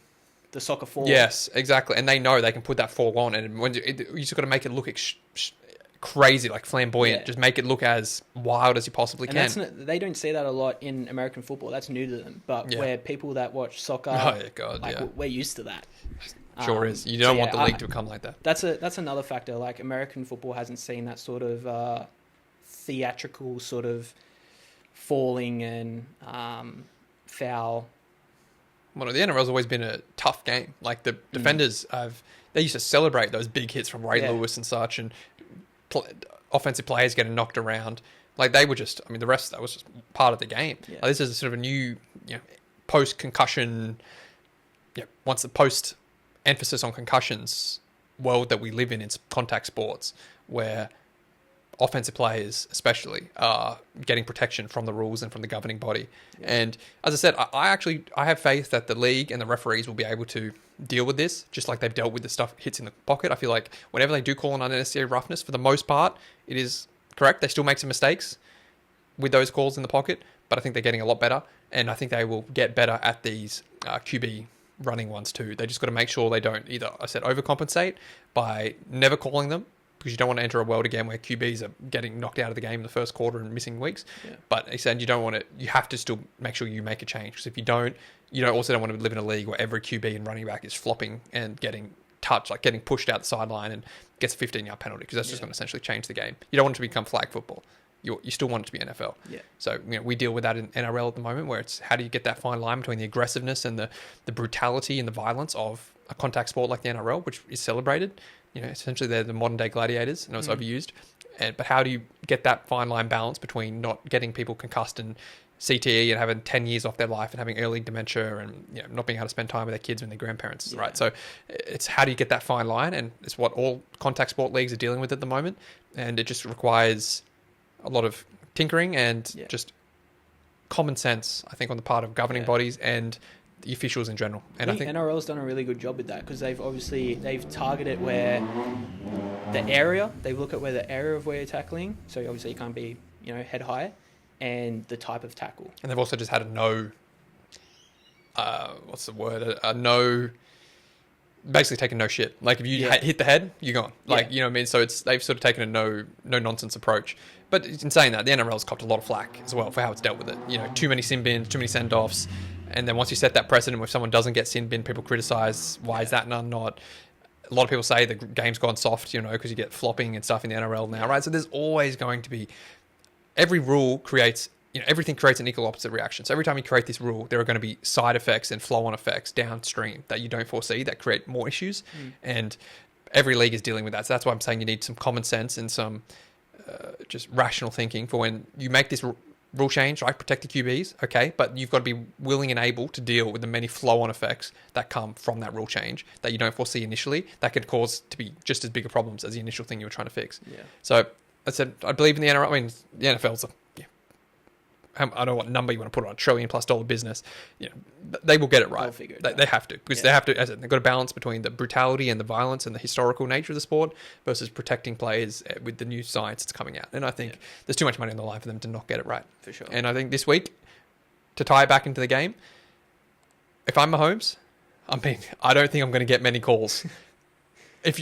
Speaker 2: the soccer fall.
Speaker 1: Yes, exactly. And they know they can put that fall on, and when you just got to make it look crazy, like flamboyant.
Speaker 2: Yeah.
Speaker 1: Just make it look as wild as you possibly can.
Speaker 2: And they don't see that a lot in American football. That's new to them. But where people that watch soccer, we're used to that.
Speaker 1: Sure is. You don't want the league to become like that.
Speaker 2: That's another factor. Like American football hasn't seen that sort of theatrical sort of falling and foul.
Speaker 1: Well, the NRL's always been a tough game. Like the defenders they used to celebrate those big hits from Ray Lewis and such, and offensive players getting knocked around. Like they were just, I mean, the rest that was just part of the game.
Speaker 2: Yeah.
Speaker 1: Like, this is a sort of a new, post concussion. Once the post emphasis on concussions world that we live in contact sports, where offensive players especially are getting protection from the rules and from the governing body. Yeah. And as I said, I have faith that the league and the referees will be able to deal with this, just like they've dealt with the stuff hits in the pocket. I feel like whenever they do call an unnecessary roughness, for the most part, it is correct. They still make some mistakes with those calls in the pocket, but I think they're getting a lot better, and I think they will get better at these QB running ones too. They just got to make sure they don't either, I said, overcompensate by never calling them, because you don't want to enter a world again where QBs are getting knocked out of the game in the first quarter and missing weeks. Yeah. But he said you have to still make sure you make a change, because if you don't also don't want to live in a league where every QB and running back is flopping and getting touched, like getting pushed out the sideline and gets a 15-yard penalty, because that's just going to essentially change the game. You don't want it to become flag football. You still want it to be NFL. Yeah. So we deal with that in NRL at the moment, where it's how do you get that fine line between the aggressiveness and the brutality and the violence of a contact sport like the NRL, which is celebrated. Essentially they're the modern day gladiators. I know it's overused, but how do you get that fine line balance between not getting people concussed and CTE and having 10 years off their life and having early dementia and not being able to spend time with their kids and their grandparents, right? So it's how do you get that fine line, and it's what all contact sport leagues are dealing with at the moment, and it just requires a lot of tinkering and just common sense, I think, on the part of governing bodies and the officials in general. And I think
Speaker 2: NRL's done a really good job with that, because they've targeted where they look at where the area of where you're tackling, so obviously you can't be head high, and the type of tackle. And
Speaker 1: they've also just had a no no, basically taken no shit. Like if you hit the head, you're gone. Like you know what I mean. So they've sort of taken a no nonsense approach. But in saying that, the NRL's copped a lot of flack as well for how it's dealt with it. Too many sin bins, too many send offs, and then once you set that precedent, if someone doesn't get sin bin, people criticise why is that none not. A lot of people say the game's gone soft, because you get flopping and stuff in the NRL now, right? So there's always going to be, every rule creates. Everything creates an equal opposite reaction. So every time you create this rule, there are going to be side effects and flow-on effects downstream that you don't foresee that create more issues. And every league is dealing with that. So that's why I'm saying you need some common sense and some just rational thinking for when you make this rule change, right? Protect the QBs, okay? But you've got to be willing and able to deal with the many flow-on effects that come from that rule change that you don't foresee initially that could cause to be just as big of problems as the initial thing you were trying to fix. Yeah. So I said, I believe in the NRL. I mean, the NFL's I don't know what number you want to put on, $1 trillion+ business. They will get it right. They have to, because they have to. As they've got a balance between the brutality and the violence and the historical nature of the sport versus protecting players with the new science that's coming out. And I think there's too much money on the line for them to not get it right.
Speaker 2: For sure.
Speaker 1: And I think this week, to tie it back into the game, if I'm Mahomes, I don't think I'm going to get many calls. If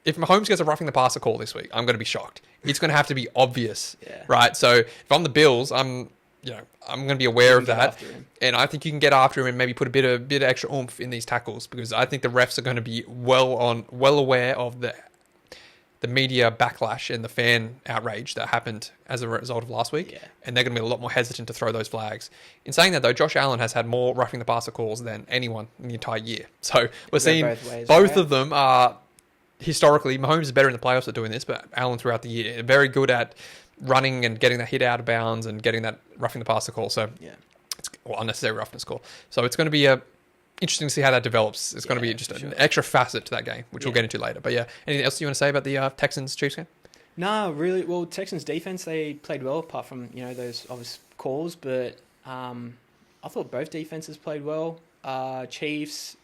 Speaker 1: Mahomes gets a roughing the passer call this week, I'm going to be shocked. It's going to have to be obvious, right? So if I'm the Bills, I'm going to be aware of that, and I think you can get after him and maybe put a bit of extra oomph in these tackles, because I think the refs are going to be well aware of the media backlash and the fan outrage that happened as a result of last week, and they're going to be a lot more hesitant to throw those flags. In saying that, though, Josh Allen has had more roughing the passer calls than anyone in the entire year. So we're seeing both of them are historically, Mahomes is better in the playoffs at doing this, but Allen throughout the year very good at running and getting that hit out of bounds and getting that roughing the passer call. So it's unnecessary roughness call. So it's going to be interesting to see how that develops. It's going to be just an extra facet to that game, which we'll get into later. But anything else you want to say about the Texans-Chiefs game?
Speaker 2: No, really. Well, Texans defense, they played well apart from those obvious calls, but I thought both defenses played well. Chiefs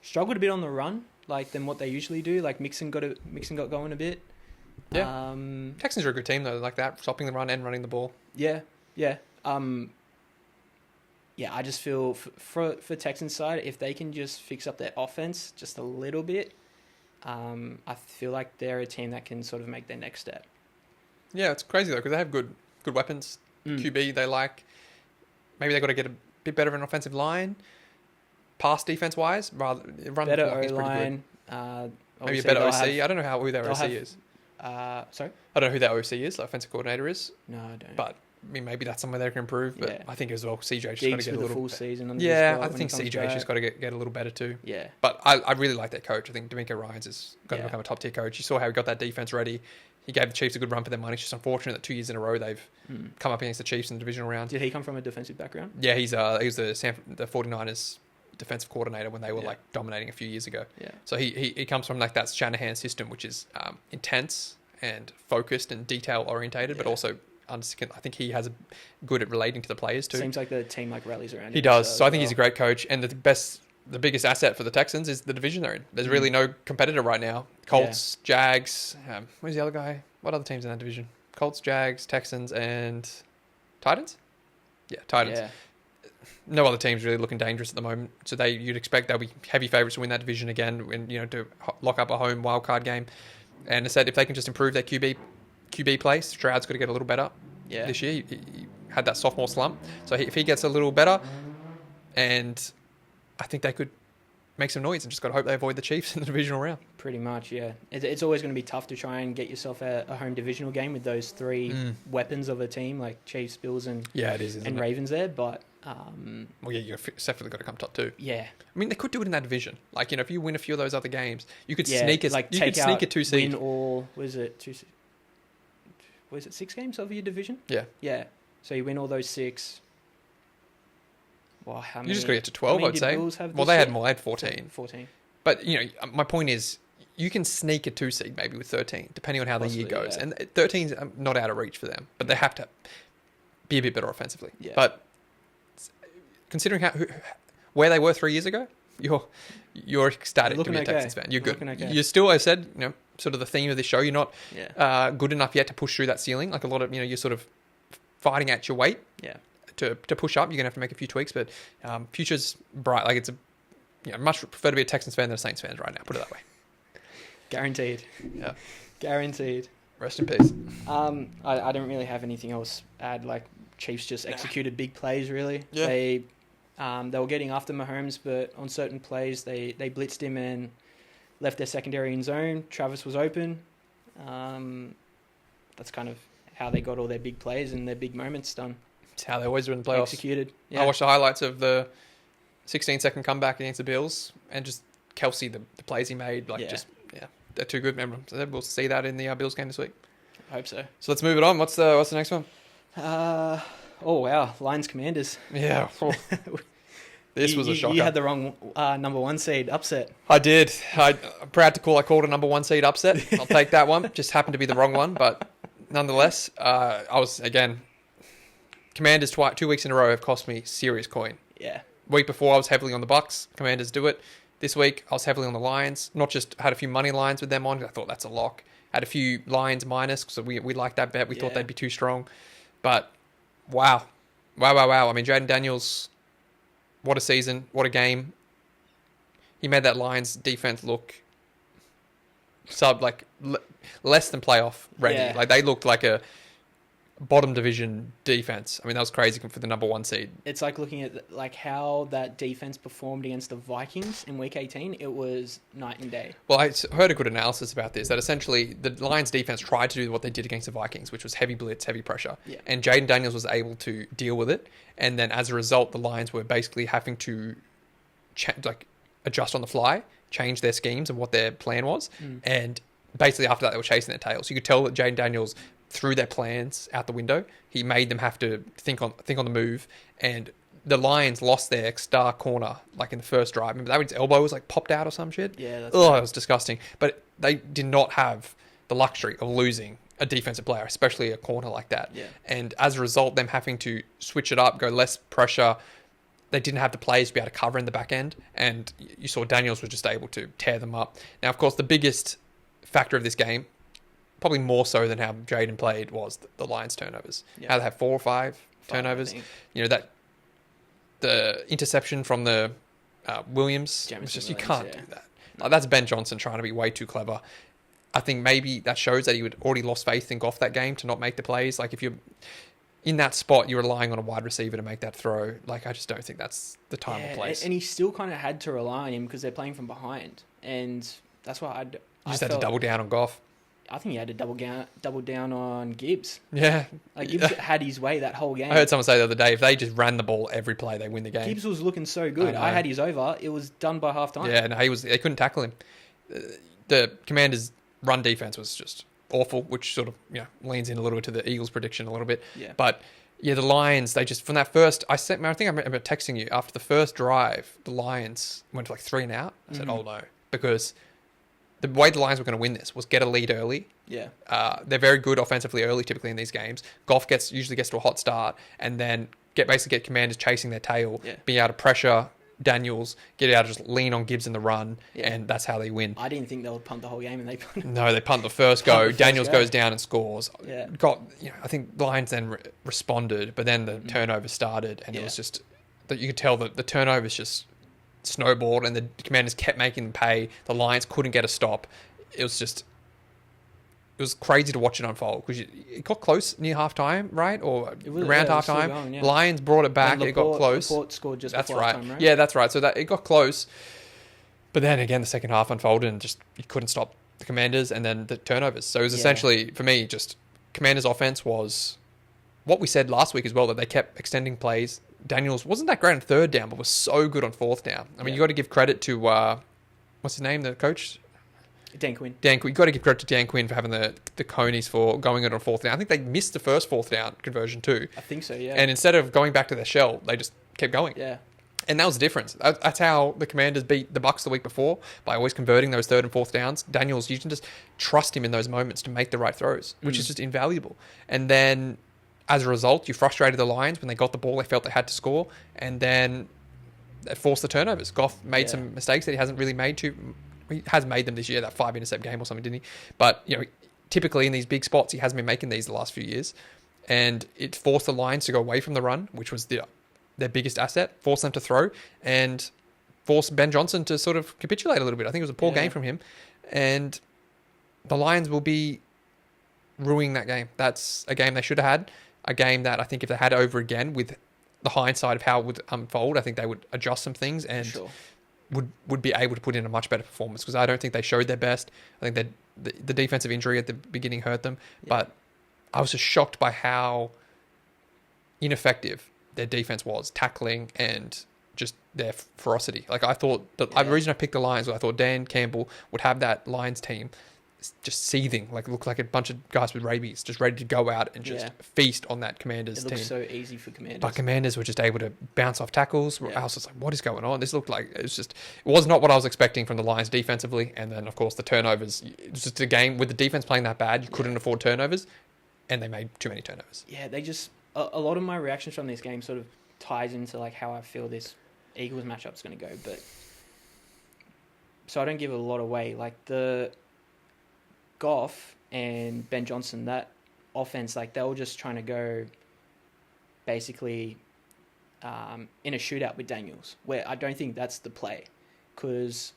Speaker 2: struggled a bit on the run. than what they usually do. Like Mixon got going a bit.
Speaker 1: Yeah. Texans are a good team though, like that, stopping the run and running the ball.
Speaker 2: Yeah. I just feel for Texans side, if they can just fix up their offense just a little bit, I feel like they're a team that can sort of make their next step.
Speaker 1: Yeah, it's crazy though because they have good weapons. QB they like. Maybe they got to get a bit better of an offensive line, pass defense wise. Rather run
Speaker 2: better
Speaker 1: blocking is pretty
Speaker 2: O-line.
Speaker 1: Maybe a better OC. I don't know who their OC is.
Speaker 2: Sorry?
Speaker 1: I don't know who their OC is, the offensive coordinator is.
Speaker 2: No, I don't.
Speaker 1: But I mean, maybe that's somewhere they can improve. But I think as well, CJ just got to get a little
Speaker 2: full season.
Speaker 1: I think CJ just got to get a little better too.
Speaker 2: Yeah.
Speaker 1: But I really like their coach. I think D'Amico Ryans is going to become a top tier coach. You saw how he got that defense ready. He gave the Chiefs a good run for their money. It's just unfortunate that 2 years in a row they've come up against the Chiefs in the divisional round.
Speaker 2: Did he come from a defensive background?
Speaker 1: Yeah, he was the 49ers defensive coordinator when they were like dominating a few years ago.
Speaker 2: Yeah.
Speaker 1: So he comes from like that Shanahan system, which is intense and focused and detail orientated, but also I think he has a good at relating to the players too.
Speaker 2: Seems like the team like rallies around him.
Speaker 1: He does. So I think he's a great coach, and the biggest asset for the Texans is the division they're in. There's really no competitor right now. Colts, Jags. Who's the other guy? What other teams in that division? Colts, Jags, Texans, and Titans. Yeah, Titans. Yeah. No other teams really looking dangerous at the moment. So you'd expect they'll be heavy favourites to win that division again, and to lock up a home wildcard game. And I said if they can just improve their QB play, Stroud's got to get a little better this year. He had that sophomore slump. So if he gets a little better, and I think they could make some noise and just got to hope they avoid the Chiefs in the divisional round.
Speaker 2: Pretty much, yeah. It's always going to be tough to try and get yourself a home divisional game with those three weapons of a team like Chiefs, Bills, and Ravens there. But
Speaker 1: you've definitely got to come top two.
Speaker 2: Yeah,
Speaker 1: I mean they could do it in that division. Like if you win a few of those other games, you could sneak a 2 seed.
Speaker 2: Win all was it 6 games of your division? Yeah. So you win all those 6. Well, how many?
Speaker 1: You just got to get to 12, I'd say. They had more. They had 14.
Speaker 2: 14.
Speaker 1: But my point is, you can sneak a 2 seed maybe with 13, depending on how the year goes. Yeah. And 13's not out of reach for them, but they have to be a bit better offensively. Yeah. But considering where they were 3 years ago, you're ecstatic to be a Texans fan. You're good. You're still, I said, sort of the theme of this show. You're not good enough yet to push through that ceiling. Like a lot of, you're sort of fighting at your weight.
Speaker 2: Yeah.
Speaker 1: To push up, you're gonna have to make a few tweaks. But future's bright. Like it's much prefer to be a Texans fan than a Saints fan right now. Put it that way.
Speaker 2: Guaranteed.
Speaker 1: Yeah.
Speaker 2: Guaranteed.
Speaker 1: Rest in peace.
Speaker 2: I don't really have anything else to add. Like Chiefs just executed big plays. Really.
Speaker 1: Yeah.
Speaker 2: They were getting after Mahomes, but on certain plays they blitzed him and left their secondary in zone. Travis was open. That's kind of how they got all their big plays and their big moments done.
Speaker 1: It's how they always do in the playoffs.
Speaker 2: Executed. Yeah.
Speaker 1: I watched the highlights of the 16-second comeback against the Bills, and just Kelsey, the plays he made, they're too good. Remember, so we'll see that in the Bills game this week.
Speaker 2: I hope so.
Speaker 1: So let's move it on. What's the next one?
Speaker 2: Oh wow, Lions Commanders.
Speaker 1: Yeah. This was a shocker.
Speaker 2: You had the wrong number 1 seed upset.
Speaker 1: I did. I'm proud to call. I called a number 1 seed upset. I'll take that one. Just happened to be the wrong one, but nonetheless, I was again. Commanders 2 weeks in a row have cost me serious coin.
Speaker 2: Yeah.
Speaker 1: Week before I was heavily on the Bucks. Commanders do it. This week I was heavily on the Lions. Not just had a few money lines with them on. I thought that's a lock. Had a few Lions minus because we liked that bet. We thought they'd be too strong. But wow. I mean, Jaden Daniels, what a season. What a game. He made that Lions defense look less than playoff ready.
Speaker 2: Yeah.
Speaker 1: Like they looked like a bottom division defense. I mean, that was crazy for the number 1 seed.
Speaker 2: It's like looking at how that defense performed against the Vikings in week 18. It was night and day.
Speaker 1: Well, I heard a good analysis about this, that essentially the Lions defense tried to do what they did against the Vikings, which was heavy blitz, heavy pressure.
Speaker 2: Yeah.
Speaker 1: And Jaden Daniels was able to deal with it. And then as a result, the Lions were basically having to adjust on the fly, change their schemes and what their plan was. And basically after that, they were chasing their tails. You could tell that Jaden Daniels threw their plans out the window. He made them have to think on the move, and the Lions lost their star corner in the first drive. Remember that his elbow was popped out or some shit?
Speaker 2: Yeah.
Speaker 1: It was disgusting. But they did not have the luxury of losing a defensive player, especially a corner like that.
Speaker 2: Yeah.
Speaker 1: And as a result, them having to switch it up, go less pressure, they didn't have the players to be able to cover in the back end, and you saw Daniels was just able to tear them up. Now, of course, the biggest factor of this game, probably more so than how Jaden played, was the Lions turnovers.
Speaker 2: Yeah.
Speaker 1: How they have 4 or 5 turnovers. That the interception from the Williams, it's just you can't do that. Like, that's Ben Johnson trying to be way too clever. I think maybe that shows that he would already lost faith in Goff that game to not make the plays. Like, if you're in that spot, you're relying on a wide receiver to make that throw. Like, I just don't think that's the time or place.
Speaker 2: And he still kind of had to rely on him because they're playing from behind, and that's why
Speaker 1: You just had to double down on Goff.
Speaker 2: I think he had to double down on Gibbs.
Speaker 1: Yeah.
Speaker 2: Like, Gibbs had his way that whole game.
Speaker 1: I heard someone say the other day, if they just ran the ball every play, they win the game.
Speaker 2: Gibbs was looking so good. I had his over. It was done by half time.
Speaker 1: Yeah, no, they couldn't tackle him. The Commanders' run defense was just awful, which sort of leans in a little bit to the Eagles' prediction a little bit.
Speaker 2: Yeah.
Speaker 1: But yeah, the Lions, they just, from that first, I think I remember texting you, after the first drive, the Lions went to like 3 and out. I said, oh no, because the way the Lions were going to win this was get a lead early.
Speaker 2: Yeah.
Speaker 1: They're very good offensively early, typically in these games. Goff usually gets to a hot start, and then basically get Commanders chasing their tail, being able to pressure Daniels, get out to just lean on Gibbs in the run, and that's how they win.
Speaker 2: I didn't think they would punt the whole game, and they punted.
Speaker 1: No, they punt the first go. Daniels goes down and scores.
Speaker 2: Yeah.
Speaker 1: I think the Lions then responded, but then the turnover started, and it was just that you could tell that the turnovers just snowballed, and the Commanders kept making them pay. The Lions couldn't get a stop. It was crazy to watch it unfold because it got close near halftime, right? Or around halftime. Lions brought it back. It got close.
Speaker 2: Laporte scored just
Speaker 1: that's
Speaker 2: before
Speaker 1: right.
Speaker 2: halftime, right?
Speaker 1: Yeah, that's right. So that it got close, but then again, the second half unfolded, and just you couldn't stop the Commanders, and then the turnovers. So it was essentially, for me, just Commanders' offense was what we said last week as well, that they kept extending plays. Daniels wasn't that great on third down, but was so good on fourth down. I mean, you got to give credit to what's his name, the coach.
Speaker 2: Dan Quinn.
Speaker 1: You got to give credit to Dan Quinn for having the conies for going it on fourth down. I think they missed the first fourth down conversion too.
Speaker 2: I think so, yeah.
Speaker 1: And instead of going back to their shell, they just kept going.
Speaker 2: Yeah.
Speaker 1: And that was the difference. That's how the Commanders beat the Bucs the week before, by always converting those third and fourth downs. Daniels, you can just trust him in those moments to make the right throws, which is just invaluable. And then, as a result, you frustrated the Lions when they got the ball. They felt they had to score, and then it forced the turnovers. Goff made some mistakes that he hasn't really made He has made them this year, that 5 intercept game or something, didn't he? But typically in these big spots, he hasn't been making these the last few years, and it forced the Lions to go away from the run, which was their biggest asset. Forced them to throw, and forced Ben Johnson to sort of capitulate a little bit. I think it was a poor game from him, and the Lions will be ruining that game. That's a game they should have had. A game that I think if they had over again with the hindsight of how it would unfold, I think they would adjust some things and would be able to put in a much better performance, because I don't think they showed their best. I think that the defensive injury at the beginning hurt them, but I was just shocked by how ineffective their defense was, tackling and just their ferocity. Like, I thought, the reason I picked the Lions was I thought Dan Campbell would have that Lions team just seething, like looked like a bunch of guys with rabies, just ready to go out and just feast on that Commanders team.
Speaker 2: It looked so easy for Commanders.
Speaker 1: But Commanders were just able to bounce off tackles. I was just like, what is going on? This looked like, it was not what I was expecting from the Lions defensively. And then, of course, the turnovers. It was just a game with the defense playing that bad, you couldn't afford turnovers, and they made too many turnovers.
Speaker 2: Yeah, they just, a lot of my reactions from this game sort of ties into like how I feel this Eagles matchup is going to go. But so I don't give a lot away. Like the Goff and Ben Johnson, that offense, like they were just trying to go basically in a shootout with Daniels, where I don't think that's the play, because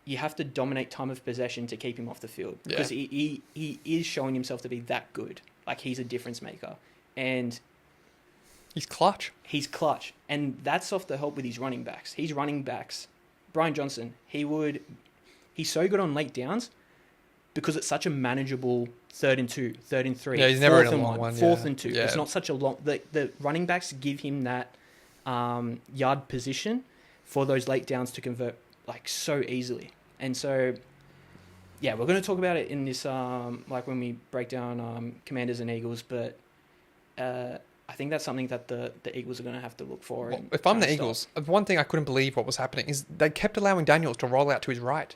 Speaker 2: you have to dominate time of possession to keep him off the field, because he is showing himself to be that good. Like, he's a difference maker, and
Speaker 1: he's clutch.
Speaker 2: And that's off the help with his running backs. Brian Johnson, he's so good on late downs, because it's such a manageable 3rd and 2, 3rd and 3.
Speaker 1: Yeah, he's never in a long one.
Speaker 2: 4th and 2. Yeah. It's not such a long. The running backs give him that yard position for those late downs to convert like so easily. And so, yeah, we're going to talk about it in this like when we break down Commanders and Eagles. But I think that's something that the Eagles are going to have to look for.
Speaker 1: Well, if I'm the Eagles, one thing I couldn't believe what was happening is they kept allowing Daniels to roll out to his right.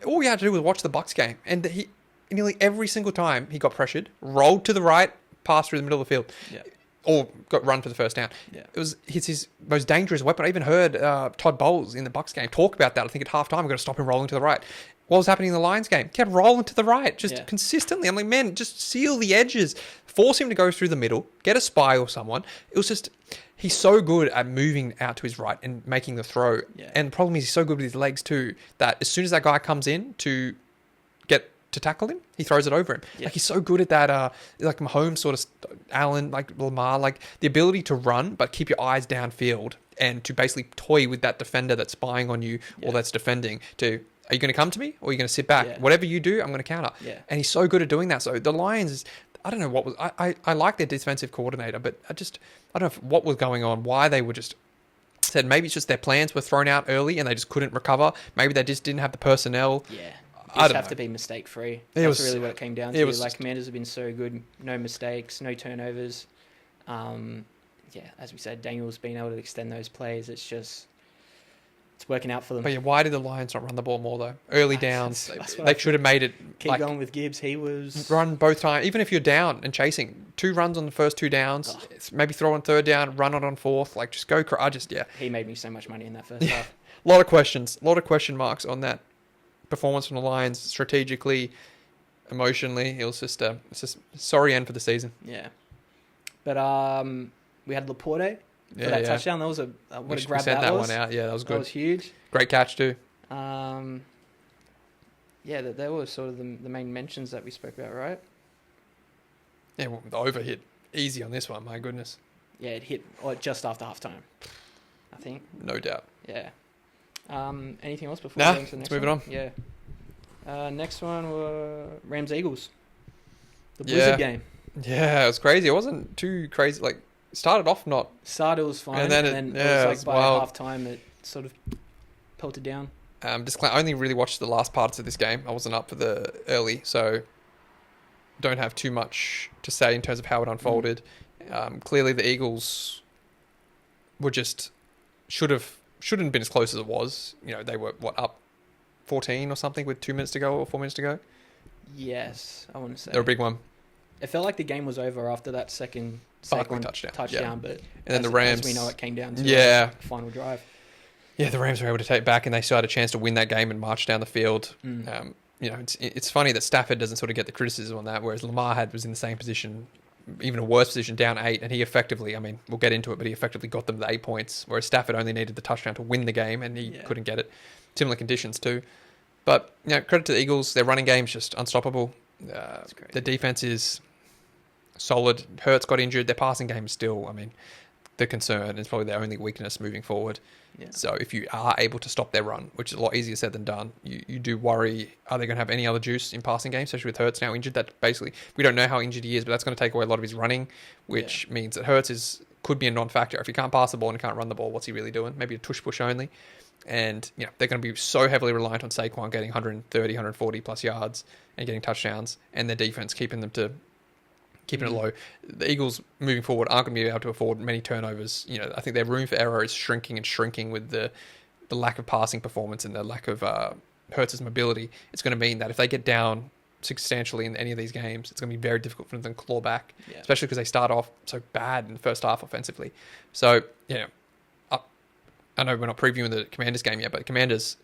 Speaker 1: All you had to do was watch the Bucs game, and nearly every single time he got pressured, rolled to the right, passed through the middle of the field.
Speaker 2: Yeah.
Speaker 1: or got run for the first down.
Speaker 2: Yeah.
Speaker 1: It's his most dangerous weapon. I even heard Todd Bowles in the Bucks game talk about that. I think at halftime, we've got to stop him rolling to the right. What was happening in the Lions game? He kept rolling to the right, just consistently. I'm like, man, just seal the edges. Force him to go through the middle, get a spy or someone. It was just, he's so good at moving out to his right and making the throw.
Speaker 2: Yeah.
Speaker 1: And the problem is he's so good with his legs too, that as soon as that guy comes in to get to tackle him, he throws it over him.
Speaker 2: Yeah.
Speaker 1: Like he's so good at that, like Mahomes sort of, Allen, like Lamar, like the ability to run but keep your eyes downfield and to basically toy with that defender that's spying on you or that's defending to, are you going to come to me or are you going to sit back?
Speaker 2: Yeah.
Speaker 1: Whatever you do, I'm going to counter.
Speaker 2: Yeah.
Speaker 1: And he's so good at doing that. So the Lions, I don't know what was, I like their defensive coordinator, but I don't know what was going on, why they were just said maybe it's just their plans were thrown out early and they just couldn't recover. Maybe they just didn't have the personnel.
Speaker 2: Yeah.
Speaker 1: I don't
Speaker 2: have
Speaker 1: know.
Speaker 2: to be mistake free.
Speaker 1: It
Speaker 2: That's
Speaker 1: was-
Speaker 2: really what it came down
Speaker 1: it
Speaker 2: to.
Speaker 1: was
Speaker 2: Like
Speaker 1: just-
Speaker 2: Commanders have been so good, no mistakes, no turnovers. Yeah, as we said, Daniel's been able to extend those plays. It's working out for them.
Speaker 1: But yeah, why did the Lions not run the ball more though? Early downs,
Speaker 2: That's what
Speaker 1: they
Speaker 2: I
Speaker 1: should have made it
Speaker 2: Keep
Speaker 1: like
Speaker 2: going with Gibbs. He was
Speaker 1: run both times. Even if you're down and chasing, 2 runs on the first 2 downs,
Speaker 2: Oh.
Speaker 1: maybe throw on 3rd down, run it on 4th. Like just go.
Speaker 2: He made me so much money in that first half.
Speaker 1: A lot of questions, a lot of question marks on that performance from the Lions strategically, emotionally. It's just sorry end for the season.
Speaker 2: Yeah, but we had Laporte for that touchdown. That was what
Speaker 1: We
Speaker 2: a grab
Speaker 1: sent
Speaker 2: that
Speaker 1: that
Speaker 2: was.
Speaker 1: one out. Yeah, that was
Speaker 2: That
Speaker 1: good.
Speaker 2: was huge.
Speaker 1: Great catch too.
Speaker 2: Yeah, that were sort of the main mentions that we spoke about, right?
Speaker 1: Yeah, well, the overhit easy on this one. My goodness,
Speaker 2: Yeah, it hit just after halftime, I think.
Speaker 1: no doubt.
Speaker 2: Yeah. Anything else before
Speaker 1: Nah,
Speaker 2: we go into the next
Speaker 1: let's move it
Speaker 2: one?
Speaker 1: on.
Speaker 2: Yeah. Next one were Rams Eagles. The
Speaker 1: Yeah.
Speaker 2: Blizzard game.
Speaker 1: Yeah, it was crazy. It wasn't too crazy. Like started off not.
Speaker 2: Started was fine,
Speaker 1: And
Speaker 2: and
Speaker 1: then
Speaker 2: then,
Speaker 1: it
Speaker 2: it
Speaker 1: was
Speaker 2: was like by
Speaker 1: wild.
Speaker 2: halftime it sort of pelted down.
Speaker 1: I only really watched the last parts of this game. I wasn't up for the early, so don't have too much to say in terms of how it unfolded. Clearly, the Eagles were just shouldn't have been as close as it was. You know, they were up 14 or something with 2 minutes to go or 4 minutes to go.
Speaker 2: Yes, I want to say.
Speaker 1: They're a big one.
Speaker 2: It felt like the game was over after that second
Speaker 1: Barkley
Speaker 2: touchdown,
Speaker 1: yeah.
Speaker 2: but
Speaker 1: And then the
Speaker 2: as
Speaker 1: Rams,
Speaker 2: we know, it came down to
Speaker 1: Yeah.
Speaker 2: the final drive.
Speaker 1: yeah, the Rams were able to take back, and they still had a chance to win that game and march down the field.
Speaker 2: Mm.
Speaker 1: You know, it's funny that Stafford doesn't sort of get the criticism on that, whereas Lamar was in the same position, even a worse position, down 8, and he effectively, I mean, we'll get into it, but he effectively got them the 8 points, whereas Stafford only needed the touchdown to win the game, and he couldn't get it. Similar conditions too. But, you know, credit to the Eagles, their running game's just unstoppable. The defense is solid. Hurts got injured. Their passing game is still, I mean, the concern. It's probably their only weakness moving forward.
Speaker 2: Yeah.
Speaker 1: So if you are able to stop their run, which is a lot easier said than done, you do worry, are they going to have any other juice in passing games, especially with Hurts now injured? That basically, we don't know how injured he is, but that's going to take away a lot of his running, which means that Hurts could be a non-factor. If he can't pass the ball and he can't run the ball, what's he really doing? Maybe a tush push only. And you know, they're going to be so heavily reliant on Saquon getting 130, 140 plus yards and getting touchdowns, and their defense keeping it low. The Eagles moving forward aren't going to be able to afford many turnovers. You know, I think their room for error is shrinking with the lack of passing performance and the lack of Hurts' mobility. It's going to mean that if they get down substantially in any of these games, it's going to be very difficult for them to claw back, especially because they start off so bad in the first half offensively. So, yeah, I know we're not previewing the Commanders game yet, but Commanders,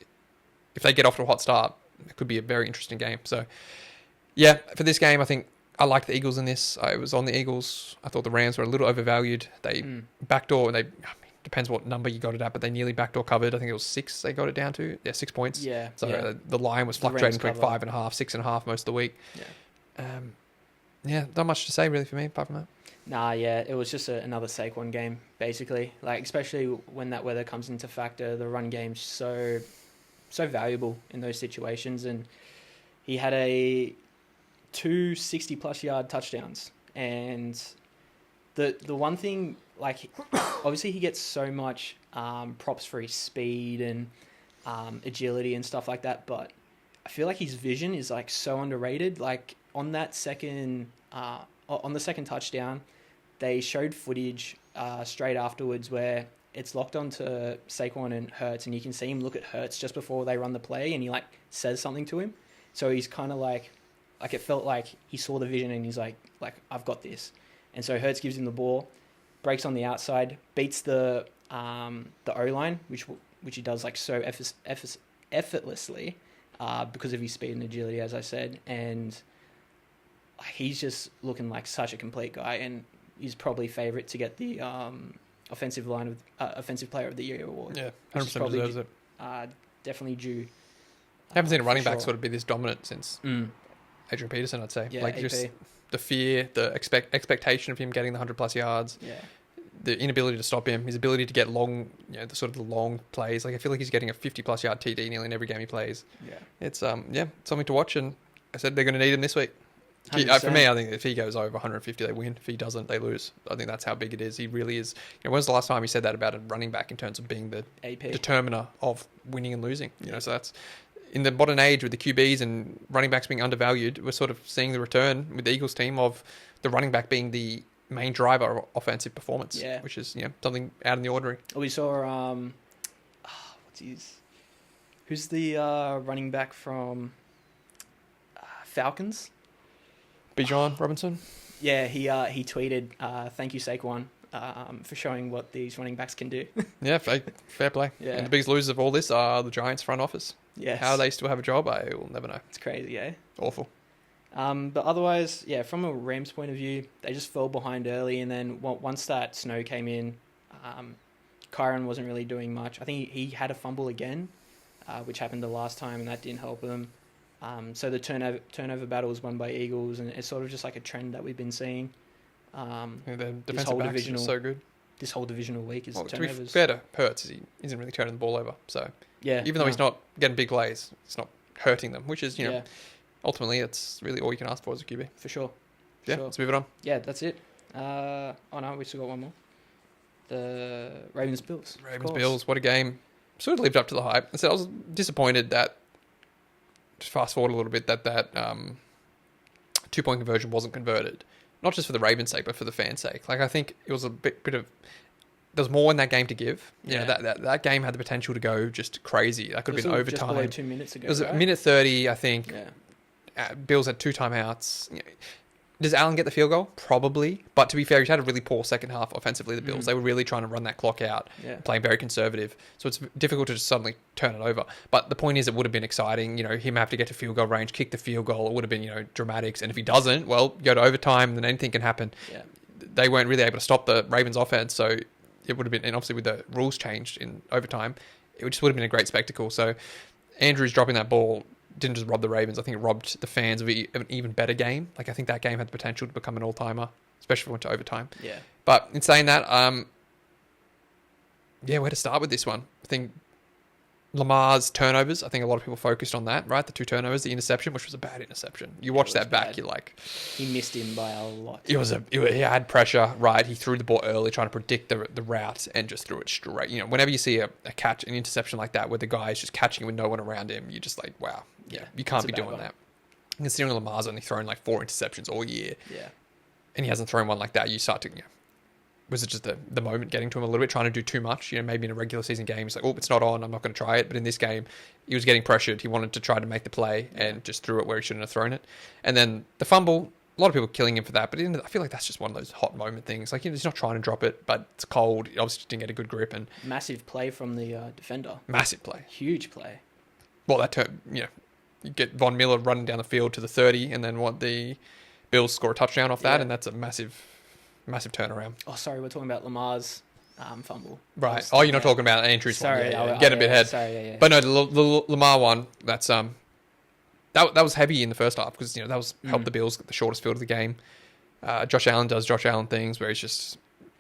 Speaker 1: if they get off to a hot start, it could be a very interesting game. So, yeah, for this game, I think I like the Eagles in this. I was on the Eagles. I thought the Rams were a little overvalued. They backdoor, and depends what number you got it at, but they nearly backdoor covered. I think it was 6 they got it down to. Yeah, 6 points.
Speaker 2: Yeah.
Speaker 1: So the line was fluctuating between 5.5, 6.5 most of the week. Not much to say really for me apart from that.
Speaker 2: Nah, yeah, it was just another Saquon game, basically. Like, especially when that weather comes into factor, the run game's so valuable in those situations. And he had 2 60-plus yard touchdowns. And the one thing, like, obviously he gets so much props for his speed and agility and stuff like that, but I feel like his vision is, like, so underrated. Like, on that on the second touchdown, they showed footage straight afterwards where it's locked onto Saquon and Hurts, and you can see him look at Hurts just before they run the play, and he like says something to him. So he's kind of like it felt like he saw the vision, and he's like I've got this. And so Hurts gives him the ball, breaks on the outside, beats the O-line, which he does like so effortlessly because of his speed and agility, as I said. And he's just looking like such a complete guy, and he's probably favourite to get the offensive player of the year award.
Speaker 1: Yeah, 100% deserves it.
Speaker 2: Definitely due.
Speaker 1: Haven't seen a running back
Speaker 2: sure.
Speaker 1: sort of be this dominant since Adrian Peterson, I'd say.
Speaker 2: Yeah,
Speaker 1: like
Speaker 2: AP.
Speaker 1: just the fear, the expectation of him getting the 100+ yards.
Speaker 2: Yeah.
Speaker 1: The inability to stop him, his ability to get long, the long plays. Like I feel like he's getting a 50+ yard TD nearly in every game he plays.
Speaker 2: Yeah.
Speaker 1: It's something to watch, and I said they're going to need him this week. For
Speaker 2: 100%.
Speaker 1: me, I think if he goes over 150, they win. If he doesn't, they lose. I think that's how big it is. He really is. When was the last time he said that about a running back in terms of being the
Speaker 2: AP.
Speaker 1: determiner of winning and losing? So that's in the modern age with the QBs and running backs being undervalued. We're sort of seeing the return with the Eagles team of the running back being the main driver of offensive performance.
Speaker 2: Yeah.
Speaker 1: Which is something out in the ordinary.
Speaker 2: We saw who's the running back from Falcons?
Speaker 1: Bijan Robinson.
Speaker 2: Yeah, he tweeted, "Thank you, Saquon, for showing what these running backs can do."
Speaker 1: Yeah, fair play.
Speaker 2: Yeah.
Speaker 1: And the biggest losers of all this are the Giants front office.
Speaker 2: Yes.
Speaker 1: How they still have a job, I will never know.
Speaker 2: It's crazy, eh?
Speaker 1: Awful.
Speaker 2: But otherwise, yeah, from a Rams point of view, they just fell behind early, and then once that snow came in, Kyron wasn't really doing much. I think he had a fumble again, which happened the last time, and that didn't help him. So the turnover battle was won by Eagles, and it's sort of just like a trend that we've been seeing.
Speaker 1: The defensive backs are so good.
Speaker 2: This whole divisional week is
Speaker 1: To be
Speaker 2: turnovers.
Speaker 1: fair to Hurts, he isn't really turning the ball over. So
Speaker 2: Yeah,
Speaker 1: even though he's not getting big plays, it's not hurting them, which is,
Speaker 2: yeah,
Speaker 1: ultimately it's really all you can ask for as a QB.
Speaker 2: for sure.
Speaker 1: Yeah,
Speaker 2: Sure.
Speaker 1: let's move it on.
Speaker 2: Yeah, that's it. Oh no, we still got one more. The Ravens-Bills.
Speaker 1: Ravens-Bills, what a game. Sort of lived up to the hype. So I was disappointed that, just fast forward a little bit, that 2-point conversion wasn't converted. Not just for the Ravens' sake, but for the fans' sake. Like, I think it was a bit of... There was more in that game to give.
Speaker 2: Yeah.
Speaker 1: That game had the potential to go just crazy. That could have been overtime.
Speaker 2: Just below 2 minutes ago,
Speaker 1: It was
Speaker 2: right?
Speaker 1: a minute 30, I think.
Speaker 2: Yeah.
Speaker 1: Bills had 2 timeouts. Does Allen get the field goal? Probably. But to be fair, he's had a really poor second half offensively, the Bills. They were really trying to run that clock out, playing very conservative. So it's difficult to just suddenly turn it over. But the point is, it would have been exciting, him have to get to field goal range, kick the field goal. It would have been, dramatics. And if he doesn't, well, go to overtime, then anything can happen.
Speaker 2: Yeah.
Speaker 1: They weren't really able to stop the Ravens offense. So it would have been, and obviously with the rules changed in overtime, it just would have been a great spectacle. So Andrews dropping that ball didn't just rob the Ravens. I think it robbed the fans of an even better game. Like, I think that game had the potential to become an all-timer, especially if it went to overtime.
Speaker 2: Yeah.
Speaker 1: But in saying that, where to start with this one? I think Lamar's turnovers, I think a lot of people focused on that, right? The 2 turnovers, the interception, which was a bad interception. You watch that back,
Speaker 2: bad.
Speaker 1: You're like...
Speaker 2: He missed him by a lot.
Speaker 1: He had pressure, right? He threw the ball early, trying to predict the route, and just threw it straight. Whenever you see a catch, an interception like that, where the guy is just catching it with no one around him, you're just like, wow, you can't be doing that. Considering Lamar's only thrown like 4 interceptions all year, and he hasn't thrown one like that, you start to, was it just the moment getting to him a little bit, trying to do too much? Maybe in a regular season game, he's like, oh, it's not on, I'm not going to try it. But in this game, he was getting pressured. He wanted to try to make the play and just threw it where he shouldn't have thrown it. And then the fumble, a lot of people killing him for that. But I feel like that's just one of those hot moment things. Like, he's not trying to drop it, but it's cold. He obviously didn't get a good grip. And
Speaker 2: Massive play from the defender.
Speaker 1: Massive play.
Speaker 2: Huge play.
Speaker 1: Well, you get Von Miller running down the field to the 30, and then the Bills score a touchdown off that, and that's a massive turnaround.
Speaker 2: Oh, sorry, we're talking about Lamar's fumble.
Speaker 1: Right. Oh, you're not talking about Andrews' one.
Speaker 2: Sorry,
Speaker 1: get a bit ahead.
Speaker 2: Sorry, yeah.
Speaker 1: But no, the Lamar one, that's that was heavy in the first half because that was helped the Bills get the shortest field of the game. Josh Allen does Josh Allen things where he's just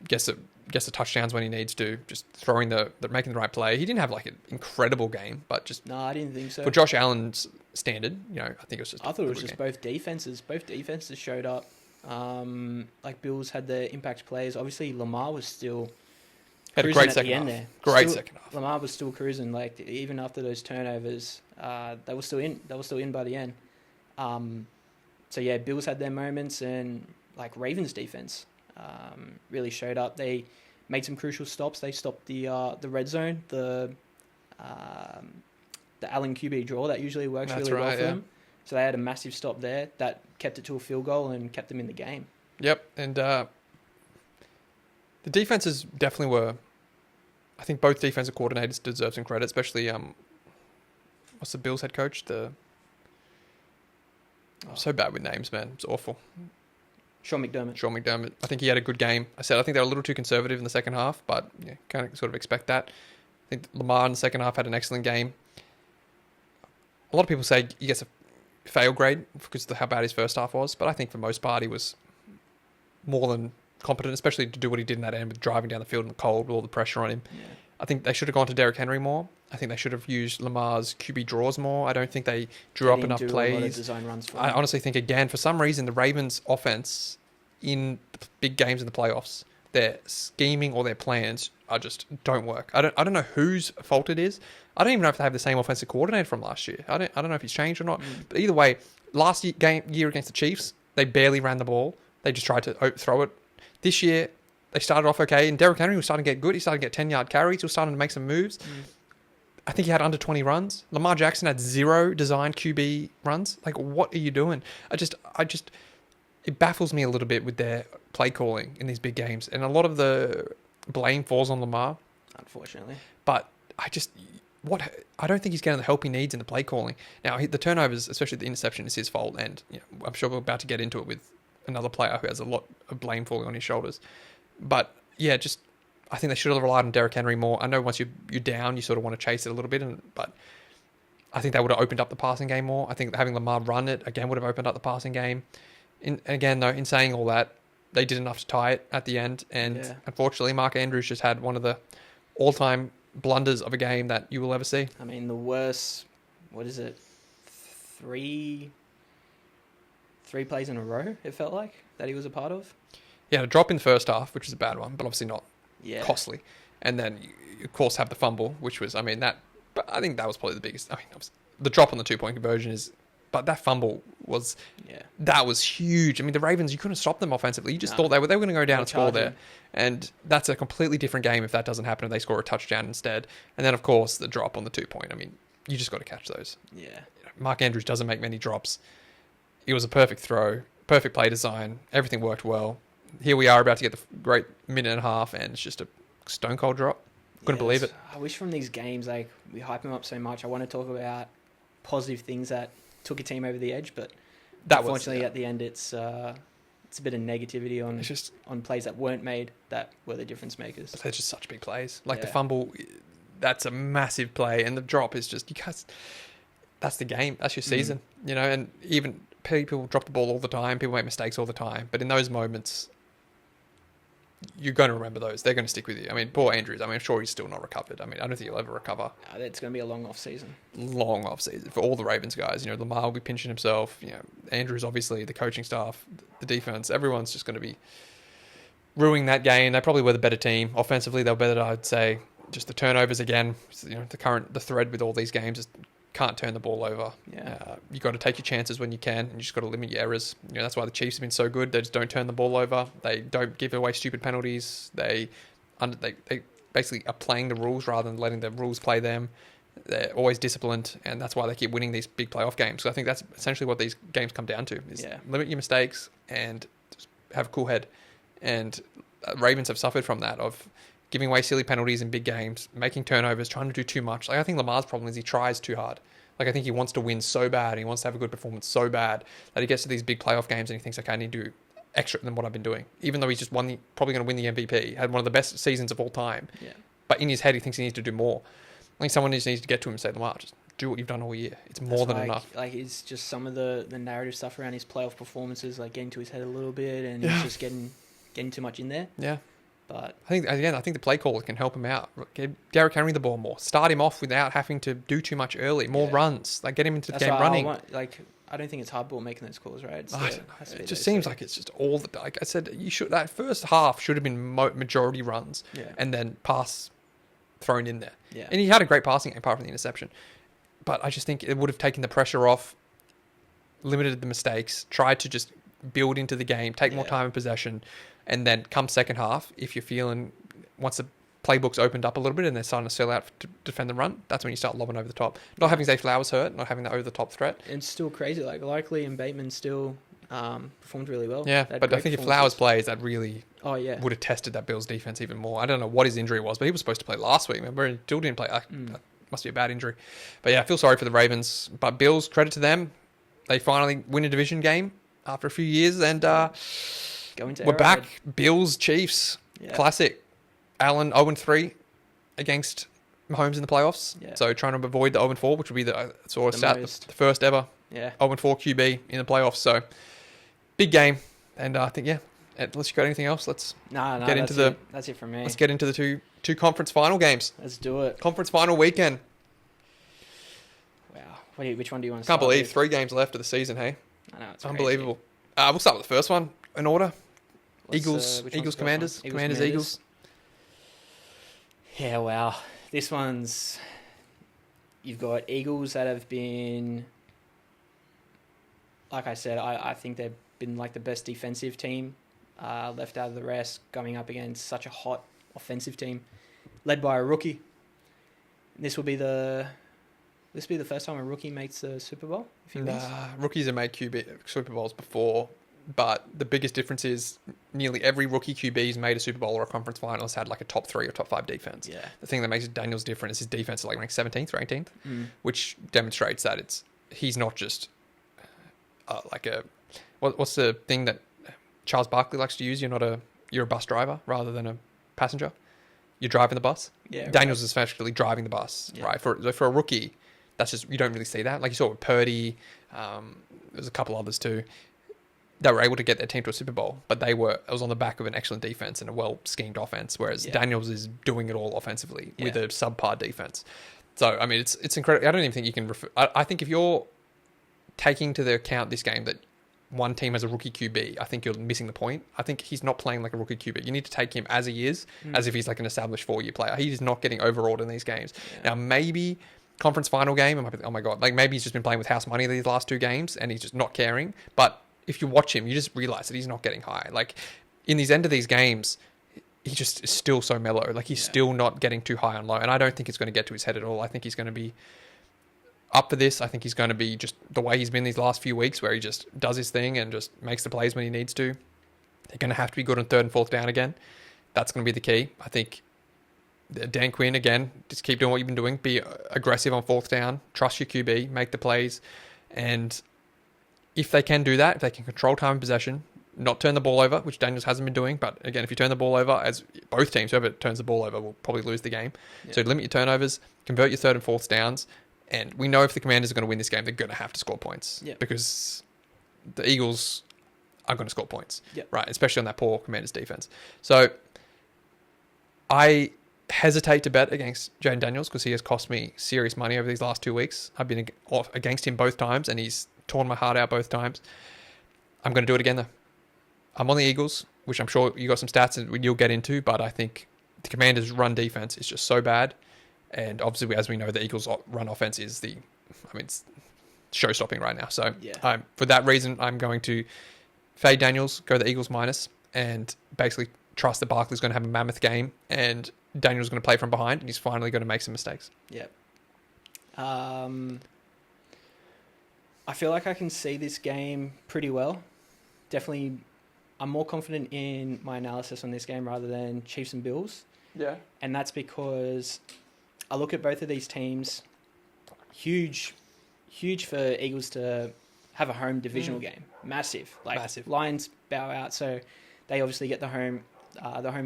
Speaker 1: gets the touchdowns when he needs to, just throwing making the right play. He didn't have like an incredible game, but just
Speaker 2: no, I didn't think so.
Speaker 1: For Josh Allen's standard, I think it was just.
Speaker 2: I thought it was just both defenses. Both defenses showed up. Like Bills had their impact plays. Obviously, Lamar was still
Speaker 1: had a great second half.
Speaker 2: there.
Speaker 1: Great second half.
Speaker 2: Lamar was still cruising. Like even after those turnovers, they were still in. They were still in by the end. So yeah, Bills had their moments, and like Ravens defense really showed up. They made some crucial stops. They stopped the red zone, the Allen QB draw that usually works really well for them. So they had a massive stop there that kept it to a field goal and kept them in the game.
Speaker 1: Yep, and the The defenses definitely were. I think both defensive coordinators deserve some credit, especially what's the Bills head coach? I'm so bad with names, man. It's awful.
Speaker 2: Sean McDermott.
Speaker 1: I think he had a good game. I think they were a little too conservative in the second half, but yeah, kind of sort of expect that. I think Lamar in the second half had an excellent game. A lot of people say he gets a fail grade because of how bad his first half was, but I think for most part he was more than competent, especially to do what he did in that end with driving down the field in the cold with all the pressure on him.
Speaker 2: Yeah.
Speaker 1: I think they should have gone to Derrick Henry more. I think they should have used Lamar's QB draws more. I don't think they drew up enough plays. A lot of
Speaker 2: design runs for
Speaker 1: I honestly think, again, for some reason, the Ravens' offense in the big games in the playoffs, their scheming or their plans just don't work. I don't know whose fault it is. I don't even know if they have the same offensive coordinator from last year. I don't know if he's changed or not. But either way, last year against the Chiefs, they barely ran the ball. They just tried to throw it. This year, they started off okay, and Derrick Henry was starting to get good. He started to get 10-yard carries. He was starting to make some moves. I think he had under 20 runs. Lamar Jackson had 0 designed QB runs. Like, what are you doing? It baffles me a little bit with their play calling in these big games. And a lot of the blame falls on Lamar.
Speaker 2: Unfortunately.
Speaker 1: But I don't think he's getting the help he needs in the play calling. Now, the turnovers, especially the interception, is his fault. And I'm sure we're about to get into it with another player who has a lot of blame falling on his shoulders. But yeah, I think they should have relied on Derrick Henry more. I know once you're down, you sort of want to chase it a little bit, but I think they would have opened up the passing game more. I think having Lamar run it again would have opened up the passing game. Again, though, in saying all that, they did enough to tie it at the end, and unfortunately, Mark Andrews just had one of the all-time blunders of a game that you will ever see.
Speaker 2: I mean, the worst. What is it? Three plays in a row. It felt like that he was a part of.
Speaker 1: Yeah, a drop in the first half, which was a bad one, but obviously not costly. And then you, of course, have the fumble, which was, but I think that was probably the biggest. The drop on the 2-point conversion but that fumble was, that was huge. I mean, the Ravens, you couldn't stop them offensively. You just thought they were going to go down and score there. And that's a completely different game if that doesn't happen and they score a touchdown instead. And then, of course, the drop on the 2-point. I mean, you just got to catch those.
Speaker 2: Yeah.
Speaker 1: Mark Andrews doesn't make many drops. It was a perfect throw, perfect play design. Everything worked well. Here we are about to get the great minute and a half, and it's just a stone cold drop. Couldn't believe it.
Speaker 2: I wish from these games, like, we hype them up so much. I want to talk about positive things that took a team over the edge, but unfortunately at the end it's a bit of negativity on plays that weren't made that were the difference makers.
Speaker 1: They're just such big plays. Like the fumble, that's a massive play, and the drop is just, that's the game. That's your season, and even people drop the ball all the time. People make mistakes all the time. But in those moments, you're going to remember those. They're going to stick with you. I mean, poor Andrews. I'm sure he's still not recovered. I don't think he'll ever recover.
Speaker 2: It's going to be a long off season.
Speaker 1: Long off season for all the Ravens guys. Lamar will be pinching himself. Andrews, obviously, the coaching staff, the defense, everyone's just going to be ruining that game. They probably were the better team. Offensively, they were better, I'd say. Just the turnovers again. The thread with all these games is can't turn the ball over. You got to take your chances when you can, and you just got to limit your errors. That's why the Chiefs have been so good. They just don't turn the ball over. They don't give away stupid penalties. They basically are playing the rules rather than letting the rules play them. They're always disciplined, and that's why they keep winning these big playoff games. So I think that's essentially what these games come down to: is limit your mistakes and just have a cool head. And Ravens have suffered from that, of giving away silly penalties in big games, making turnovers, trying to do too much. I think Lamar's problem is he tries too hard. I think he wants to win so bad, and he wants to have a good performance so bad that he gets to these big playoff games and he thinks, okay, I need to do extra than what I've been doing. Even though he's just probably going to win the MVP, had one of the best seasons of all time.
Speaker 2: Yeah.
Speaker 1: But in his head, he thinks he needs to do more. I think someone just needs to get to him and say, Lamar, just do what you've done all year. It's more than enough.
Speaker 2: It's just some of the narrative stuff around his playoff performances, getting to his head a little bit, and he's just getting too much in there.
Speaker 1: Yeah.
Speaker 2: But
Speaker 1: I think the play caller can help him out. Give Derrick Henry the ball more. Start him off without having to do too much early. More runs. Get him into the game running.
Speaker 2: I don't think it's hardball making those calls, right?
Speaker 1: It just seems like it's just all the. Like I said, that first half should have been majority runs, and then pass thrown in there.
Speaker 2: Yeah.
Speaker 1: And he had a great passing game apart from the interception, but I just think it would have taken the pressure off, limited the mistakes, tried to just build into the game, take more time in possession. And then come second half, if you're feeling, once the playbook's opened up a little bit and they're starting to sell out to defend the run, that's when you start lobbing over the top. Not having Zay Flowers hurt, not having that over-the-top threat.
Speaker 2: It's still crazy. Likely and Bateman still Performed really well.
Speaker 1: Yeah,
Speaker 2: They had
Speaker 1: but I
Speaker 2: great
Speaker 1: think if Flowers
Speaker 2: performances.
Speaker 1: plays, that really
Speaker 2: Oh yeah.
Speaker 1: would have tested that Bills defense even more. I don't know what his injury was, but he was supposed to play last week. Remember, he still didn't play. That must be a bad injury. But yeah, I feel sorry for the Ravens. But Bills, credit to them. They finally win a division game after a few years, and
Speaker 2: Going to
Speaker 1: we're
Speaker 2: Arrowhead.
Speaker 1: back. Bills, Chiefs,
Speaker 2: Yeah.
Speaker 1: classic. Allen 0-3 against Mahomes in the playoffs.
Speaker 2: Yeah.
Speaker 1: So trying to avoid the 0-4, which would be the sort of
Speaker 2: The most.
Speaker 1: the first ever
Speaker 2: Yeah.
Speaker 1: 0-4 QB in the playoffs. So big game, and I think unless you got anything else, let's
Speaker 2: No,
Speaker 1: Get into the-
Speaker 2: that's it from me.
Speaker 1: get into the two conference final games.
Speaker 2: Let's do it.
Speaker 1: Conference final weekend.
Speaker 2: Wow. Which one do you want to
Speaker 1: Can't
Speaker 2: start
Speaker 1: believe
Speaker 2: with?
Speaker 1: 3 games left of the season. Hey,
Speaker 2: I know, it's
Speaker 1: unbelievable. We'll start with the first one in order.
Speaker 2: crazy.
Speaker 1: Eagles,
Speaker 2: Which one's
Speaker 1: Eagles,
Speaker 2: the first
Speaker 1: Commanders,
Speaker 2: one?
Speaker 1: Commanders, Eagles.
Speaker 2: Yeah, wow. This one's... You've got Eagles that have been... Like I said, I think they've been like the best defensive team left out of the rest, going up against such a hot offensive team, led by a rookie. This will be the first time a rookie makes the Super Bowl. If he wins.
Speaker 1: Rookies have made QB Super Bowls before, but the biggest difference is nearly every rookie QB's made a Super Bowl or a conference final has had like a top 3 or top 5 defense.
Speaker 2: Yeah.
Speaker 1: The thing that makes Daniels different is his defense is like ranked 17th or 18th, which demonstrates that he's not just like a what's the thing that Charles Barkley likes to use? You're a bus driver rather than a passenger. You're driving the bus.
Speaker 2: Yeah.
Speaker 1: Daniels is effectively driving the bus,
Speaker 2: Yeah.
Speaker 1: right? For a rookie, that's just, you don't really see that. Like you saw with Purdy, there's a couple others too. They were able to get their team to a Super Bowl, but it was on the back of an excellent defense and a well schemed offense. Whereas
Speaker 2: Yeah.
Speaker 1: Daniels is doing it all offensively with
Speaker 2: Yeah.
Speaker 1: a subpar defense. So I mean, it's incredible. I don't even think you can refer. I think if you're taking to the account this game that one team has a rookie QB, I think you're missing the point. I think he's not playing like a rookie QB. You need to take him as he is, as if he's like an established 4-year player. He's not getting overawed in these games.
Speaker 2: Yeah.
Speaker 1: Now, maybe conference final game, I might be, oh my God, like maybe he's just been playing with house money these last 2 games and he's just not caring. But if you watch him, you just realize that he's not getting high. Like in these end of these games, he just is still so mellow. Like he's still not getting too high on low. And I don't think it's going to get to his head at all. I think he's going to be up for this. I think he's going to be just the way he's been these last few weeks, where he just does his thing and just makes the plays when he needs to. They're going to have to be good on 3rd and 4th down again. That's going to be the key. I think Dan Quinn, again, just keep doing what you've been doing. Be aggressive on 4th down. Trust your QB. Make the plays. And if they can do that, if they can control time and possession, not turn the ball over, which Daniels hasn't been doing. But again, if you turn the ball over, as both teams, whoever turns the ball over will probably lose the game.
Speaker 2: Yeah.
Speaker 1: So limit your turnovers, convert your 3rd and 4th downs. And we know if the Commanders are going to win this game, they're going to have to score points.
Speaker 2: Yeah.
Speaker 1: Because the Eagles are going to score points.
Speaker 2: Yeah.
Speaker 1: Right? Especially on that poor Commanders defense. So I hesitate to bet against Jaden Daniels because he has cost me serious money over these last 2 weeks. I've been against him both times and he's torn my heart out both times. I'm going to do it again though. I'm on the Eagles, which I'm sure you got some stats that you'll get into, but I think the Commanders' run defense is just so bad. And obviously, as we know, the Eagles' run offense is it's show-stopping right now. So
Speaker 2: Yeah.
Speaker 1: for that reason, I'm going to fade Daniels, go the Eagles minus, and basically trust that Barkley's going to have a mammoth game, and Daniels going to play from behind, and he's finally going to make some mistakes.
Speaker 2: Yep. I feel like I can see this game pretty well. Definitely, I'm more confident in my analysis on this game rather than Chiefs and Bills.
Speaker 1: Yeah.
Speaker 2: And that's because I look at both of these teams. Huge for Eagles to have a home divisional game. Massive.
Speaker 1: Massive.
Speaker 2: Lions bow out, so they obviously get the home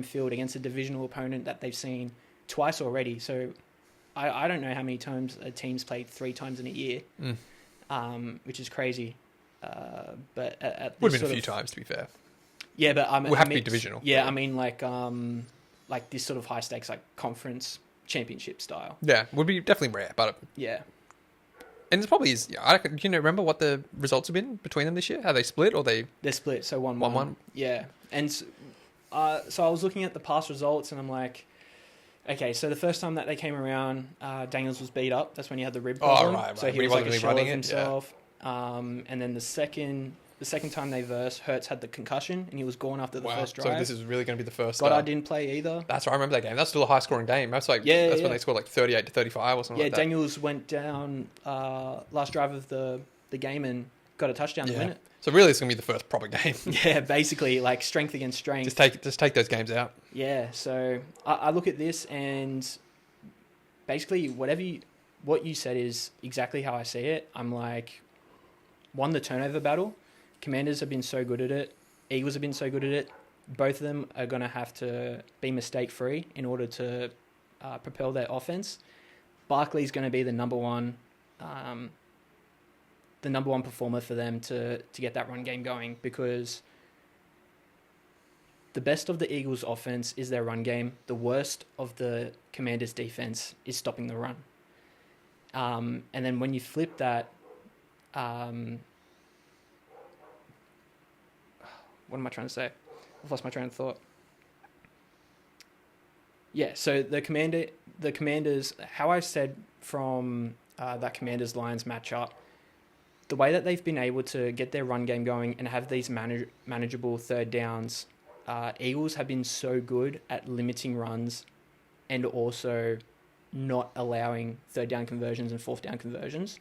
Speaker 2: field against a divisional opponent that they've seen twice already. So I don't know how many times a team's played 3 times in a year, which is crazy. But at
Speaker 1: Would
Speaker 2: this
Speaker 1: have been a
Speaker 2: sort
Speaker 1: few
Speaker 2: of-
Speaker 1: times, to be fair.
Speaker 2: Yeah, but
Speaker 1: We'll have to be divisional.
Speaker 2: Yeah, I mean like this sort of high stakes like conference championship style.
Speaker 1: Yeah, would be definitely rare, but
Speaker 2: Yeah.
Speaker 1: and it's probably is. I reckon, do you remember what the results have been between them this year? How they split, or they?
Speaker 2: They're split, so 1-1.
Speaker 1: 1-1?
Speaker 2: Yeah. And so I was looking at the past results and I'm like, okay, so the first time that they came around, Daniels was beat up. That's when he had the rib problem.
Speaker 1: right.
Speaker 2: So
Speaker 1: When
Speaker 2: he
Speaker 1: he
Speaker 2: was like
Speaker 1: wasn't
Speaker 2: a
Speaker 1: really
Speaker 2: shell of
Speaker 1: running it,
Speaker 2: himself. And then the second time they versed, Hurts had the concussion and he was gone after the first drive.
Speaker 1: So this is really going to be the first.
Speaker 2: Goddard didn't play either.
Speaker 1: That's right. I remember that game. That's still a high scoring game. That's like
Speaker 2: Yeah,
Speaker 1: that's
Speaker 2: yeah.
Speaker 1: when they scored like 38-35 or something
Speaker 2: Yeah,
Speaker 1: like that.
Speaker 2: Daniels went down last drive of the game and got a touchdown to win it.
Speaker 1: So really, it's going to be the first proper game.
Speaker 2: Yeah, basically, like strength against strength.
Speaker 1: Just take those games out.
Speaker 2: Yeah, so I look at this and basically what you said is exactly how I see it. I'm like, one, the turnover battle. Commanders have been so good at it. Eagles have been so good at it. Both of them are going to have to be mistake-free in order to propel their offense. Barkley's going to be the number one performer for them to get that run game going, because the best of the Eagles' offense is their run game. The worst of the Commanders' defense is stopping the run. And then when you flip that, what am I trying to say? I've lost my train of thought. Yeah, so the Commanders, how I said from that Commanders Lions matchup, the way that they've been able to get their run game going and have these manageable third downs, Eagles have been so good at limiting runs and also not allowing third down conversions and fourth down conversions.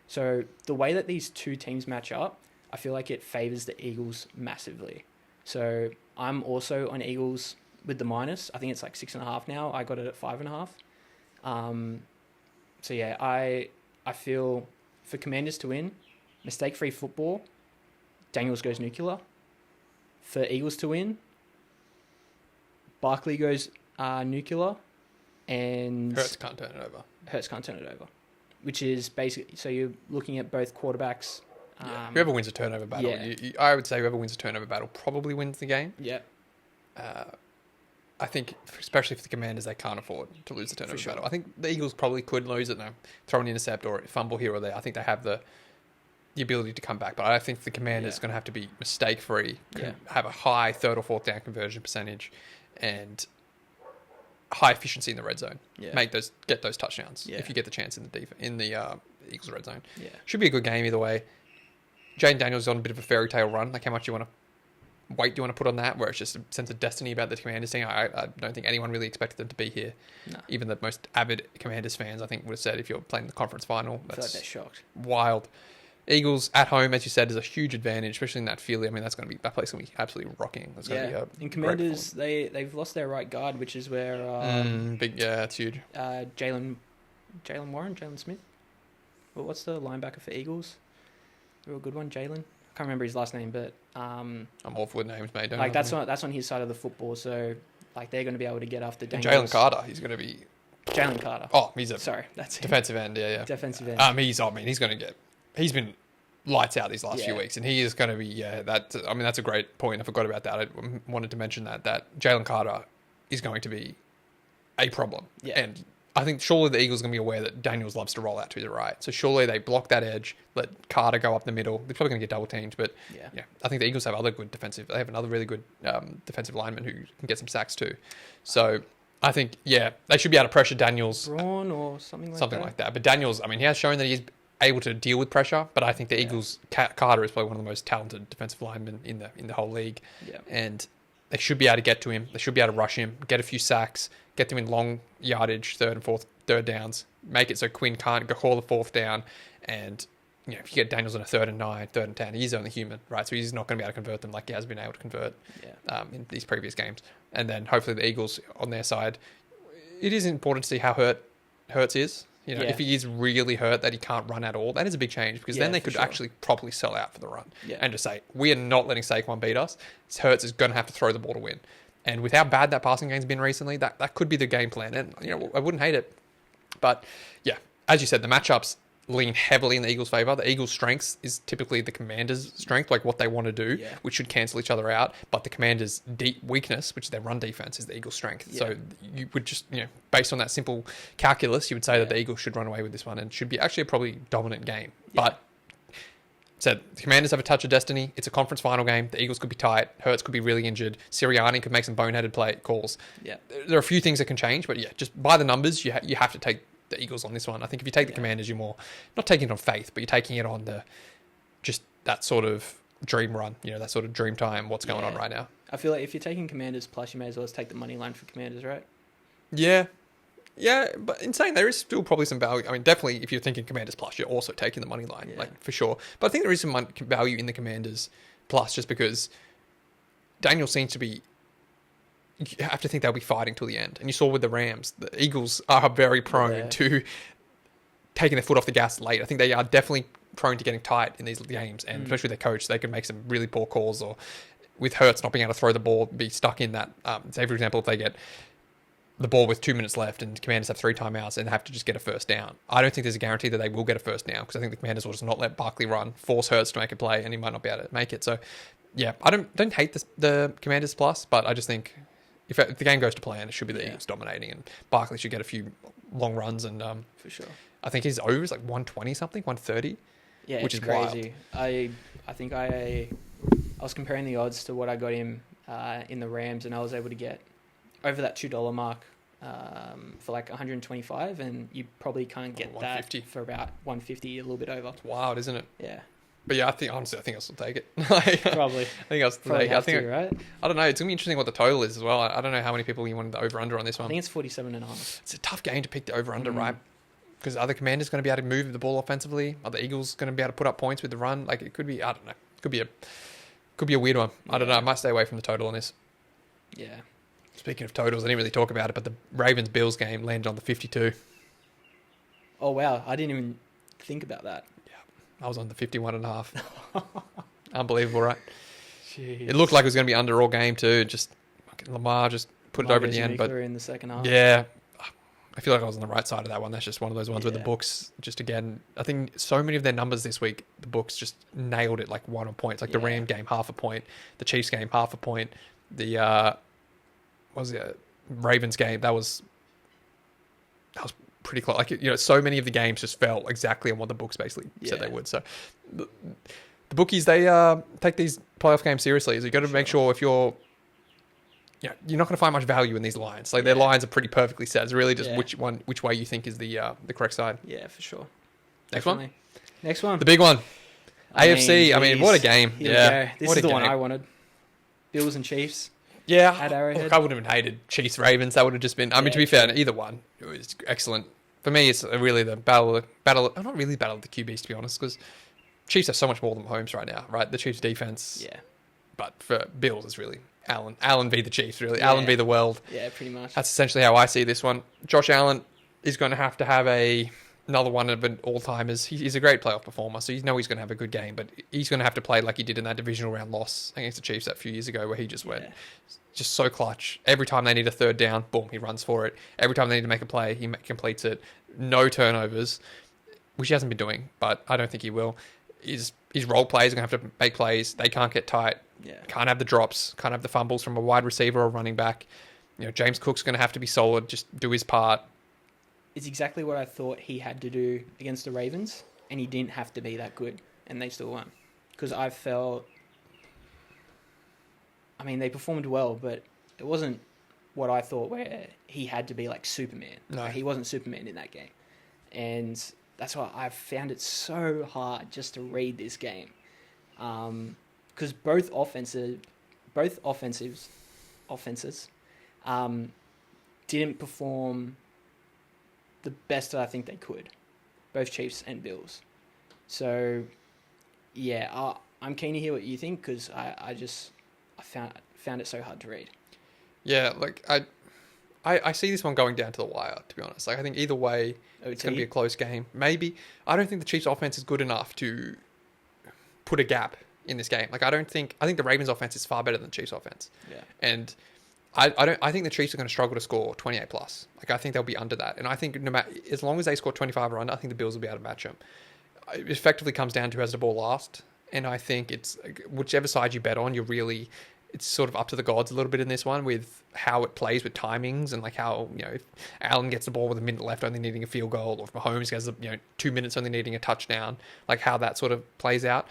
Speaker 2: So the way that these two teams match up, I feel like it favors the Eagles massively. So I'm also on Eagles with the minus. I think it's like 6.5 now. I got it at 5.5. So yeah, I feel for Commanders to win, mistake-free football, Daniels goes nuclear. For Eagles to win, Barkley goes nuclear, and
Speaker 1: Hurts can't turn it over.
Speaker 2: Which is basically, so you're looking at both quarterbacks.
Speaker 1: Whoever wins a turnover battle, I would say whoever wins a turnover battle probably wins the game.
Speaker 2: Yeah.
Speaker 1: I think, especially for the Commanders, they can't afford to lose the turnover battle. I think the Eagles probably could lose it, throw an intercept or fumble here or there. I think they have the ability to come back, but I think the Commanders are going to have to be mistake-free, have a high third or fourth down conversion percentage, and high efficiency in the red zone. Get those touchdowns if you get the chance in the Eagles red zone. Should be a good game either way. Jayden Daniels is on a bit of a fairy tale run. Like, how much weight do you want to put on that, where it's just a sense of destiny about the Commanders thing? I don't think anyone really expected them to be here.
Speaker 2: No.
Speaker 1: Even the most avid Commanders fans, I think, would have said, if you're playing the conference final,
Speaker 2: I feel like they're shocked.
Speaker 1: Wild. Eagles at home, as you said, is a huge advantage, especially in that Philly. I mean, that place is going to be absolutely rocking. That's going to be
Speaker 2: in Commanders, they've lost their right guard, which is where
Speaker 1: that's huge.
Speaker 2: Jalen Smith. Well, what's the linebacker for Eagles? Real good one, Jalen. I can't remember his last name, but
Speaker 1: I'm awful with names, mate.
Speaker 2: That's on his side of the football. So like they're going to be able to get after Daniels.
Speaker 1: Jalen Carter, he's going to be.
Speaker 2: Jalen Carter.
Speaker 1: Oh,
Speaker 2: that's
Speaker 1: defensive end. Yeah.
Speaker 2: Defensive end.
Speaker 1: He's going to get. He's been lights out these last few weeks, and he is going to be. That's a great point. I forgot about that. I wanted to mention that Jalen Carter is going to be a problem.
Speaker 2: Yeah.
Speaker 1: And I think surely the Eagles are going to be aware that Daniels loves to roll out to the right. So surely they block that edge, let Carter go up the middle. They're probably going to get double teamed, but I think the Eagles have other good defensive. They have another really good defensive lineman who can get some sacks too. So I think they should be able to pressure Daniels.
Speaker 2: Braun or something like that.
Speaker 1: But Daniels, he has shown that he's able to deal with pressure. But I think the Eagles, Carter is probably one of the most talented defensive linemen in the whole league.
Speaker 2: Yeah.
Speaker 1: And they should be able to get to him. They should be able to rush him, get a few sacks, get them in long yardage, third downs, make it so Quinn can't call the fourth down. And if you get Daniels on a 3rd and 9, 3rd and 10, he's only human, right? So he's not going to be able to convert them like he has been able to convert in these previous games. And then hopefully the Eagles on their side, it is important to see how hurt Hurts is. If he is really hurt that he can't run at all, that is a big change, because then they could actually properly sell out for the run and just say, we are not letting Saquon beat us. Hurts is going to have to throw the ball to win. And with how bad that passing game's been recently, that could be the game plan. And, I wouldn't hate it. But, as you said, the matchups lean heavily in the Eagles' favour. The Eagles' strengths is typically the Commanders' strength, like what they want to do, which should cancel each other out. But the Commanders' deep weakness, which is their run defense, is the Eagles' strength. So you would just, based on that simple calculus, you would say that the Eagles should run away with this one and should be actually a probably dominant game. But the Commanders have a touch of destiny. It's a conference final game. The Eagles could be tight. Hurts could be really injured. Sirianni could make some boneheaded calls.
Speaker 2: Yeah.
Speaker 1: There are a few things that can change, but just by the numbers, you have to take the Eagles on this one. I think if you take the Commanders, you're more not taking it on faith, but you're taking it on just that sort of dream run, that sort of dream time, what's going on right now.
Speaker 2: I feel like if you're taking Commanders plus, you may as well take the money line for Commanders, right?
Speaker 1: Yeah. Yeah, but in saying there is still probably some value. I mean, definitely if you're thinking Commanders Plus, you're also taking the money line,
Speaker 2: Yeah.
Speaker 1: like for sure. But I think there is some value in the Commanders Plus just because Daniel seems to be. You have to think they'll be fighting till the end. And you saw with the Rams, the Eagles are very prone to taking their foot off the gas late. I think they are definitely prone to getting tight in these games, and especially their coach, they can make some really poor calls, or with Hurts not being able to throw the ball, be stuck in that. Say, for example, if they get the ball with 2 minutes left and Commanders have 3 timeouts and have to just get a first down. I don't think there's a guarantee that they will get a first down because I think the Commanders will just not let Barkley run, force Hurts to make a play, and he might not be able to make it. So, yeah, I don't hate the Commanders Plus, but I just think if the game goes to plan, it should be the Eagles dominating, and Barkley should get a few long runs. And
Speaker 2: for sure,
Speaker 1: I think his over is like 120 something, 130.
Speaker 2: Yeah,
Speaker 1: which
Speaker 2: it's
Speaker 1: is
Speaker 2: crazy.
Speaker 1: wild.
Speaker 2: I think I was comparing the odds to what I got him in the Rams, and I was able to get over that $2 mark for like 125, and you probably can't get that for about 150, a little bit over.
Speaker 1: It's wild, isn't it?
Speaker 2: Yeah.
Speaker 1: But yeah, honestly, I think I'll still take it.
Speaker 2: Probably.
Speaker 1: I think I'll still take it. Right? I don't know. It's gonna be interesting what the total is as well. I don't know how many people you wanted the over under on this one.
Speaker 2: I think it's 47.5.
Speaker 1: It's a tough game to pick the over under, right? Because are the Commanders going to be able to move the ball offensively? Are the Eagles going to be able to put up points with the run? Like it could be. I don't know. Could be a weird one. I don't know. I might stay away from the total on this.
Speaker 2: Yeah.
Speaker 1: Speaking of totals, I didn't really talk about it, but the Ravens-Bills game landed on the 52.
Speaker 2: Oh, wow. I didn't even think about that.
Speaker 1: Yeah. I was on the 51.5. Unbelievable, right?
Speaker 2: Jeez.
Speaker 1: It looked like it was going to be under all game, too. Just Lamar just put it over at the end. But
Speaker 2: in the second half.
Speaker 1: Yeah. I feel like I was on the right side of that one. That's just one of those ones where the books, just again, I think so many of their numbers this week, the books just nailed it like 1 point. Like the Ram game, 0.5 point. The Chiefs game, 0.5 point. The Ravens game, that was pretty close. Like, so many of the games just fell exactly on what the books basically said they would. So the bookies, they take these playoff games seriously. So you got to make sure if you're not going to find much value in these lines. Like their lines are pretty perfectly set. It's really just which way you think is the correct side.
Speaker 2: Yeah, for sure.
Speaker 1: Next one.
Speaker 2: The
Speaker 1: big one. AFC. I mean, what a game.
Speaker 2: Yeah. This is the one I wanted. Bills and Chiefs.
Speaker 1: Yeah.
Speaker 2: At Arrowhead.
Speaker 1: Look, I wouldn't have hated Chiefs Ravens. That would have just been. I mean, to be fair, either one, it was excellent. For me, it's really the battle. Not really the battle of the QBs, to be honest, because Chiefs have so much more than Mahomes right now, right? The Chiefs defense.
Speaker 2: Yeah. But
Speaker 1: for Bills, it's really Allen v the Chiefs, really. Allen v the world.
Speaker 2: Yeah, pretty much.
Speaker 1: That's essentially how I see this one. Josh Allen is going to have another one of an all-timers. He's a great playoff performer, so he's going to have a good game, but he's going to have to play like he did in that divisional round loss against the Chiefs that few years ago where he just went just so clutch. Every time they need a third down, boom, he runs for it. Every time they need to make a play, he completes it. No turnovers, which he hasn't been doing, but I don't think he will. His role players are going to have to make plays. They can't get tight.
Speaker 2: Yeah.
Speaker 1: Can't have the drops. Can't have the fumbles from a wide receiver or running back. James Cook's going to have to be solid. Just do his part.
Speaker 2: It's exactly what I thought he had to do against the Ravens, and he didn't have to be that good, and they still won. Because I felt... I mean, they performed well, but it wasn't what I thought where he had to be like Superman.
Speaker 1: No.
Speaker 2: He wasn't Superman in that game. And that's why I found it so hard just to read this game. Because both offenses didn't perform the best that I think they could, both Chiefs and Bills. So, yeah, I'm keen to hear what you think because I found it so hard to read.
Speaker 1: Yeah, like I see this one going down to the wire, to be honest. Like I think either way, it's going to be a close game. Maybe I don't think the Chiefs' offense is good enough to put a gap in this game. Like I think the Ravens' offense is far better than the Chiefs' offense.
Speaker 2: Yeah, and
Speaker 1: I think the Chiefs are going to struggle to score 28 plus. Like I think they'll be under that, and I think no matter as long as they score 25 or under, I think the Bills will be able to match them. It effectively comes down to who has the ball last, and I think it's whichever side you bet on, it's sort of up to the gods a little bit in this one with how it plays with timings and like how, if Allen gets the ball with a minute left only needing a field goal, or if Mahomes has 2 minutes only needing a touchdown, like how that sort of plays out.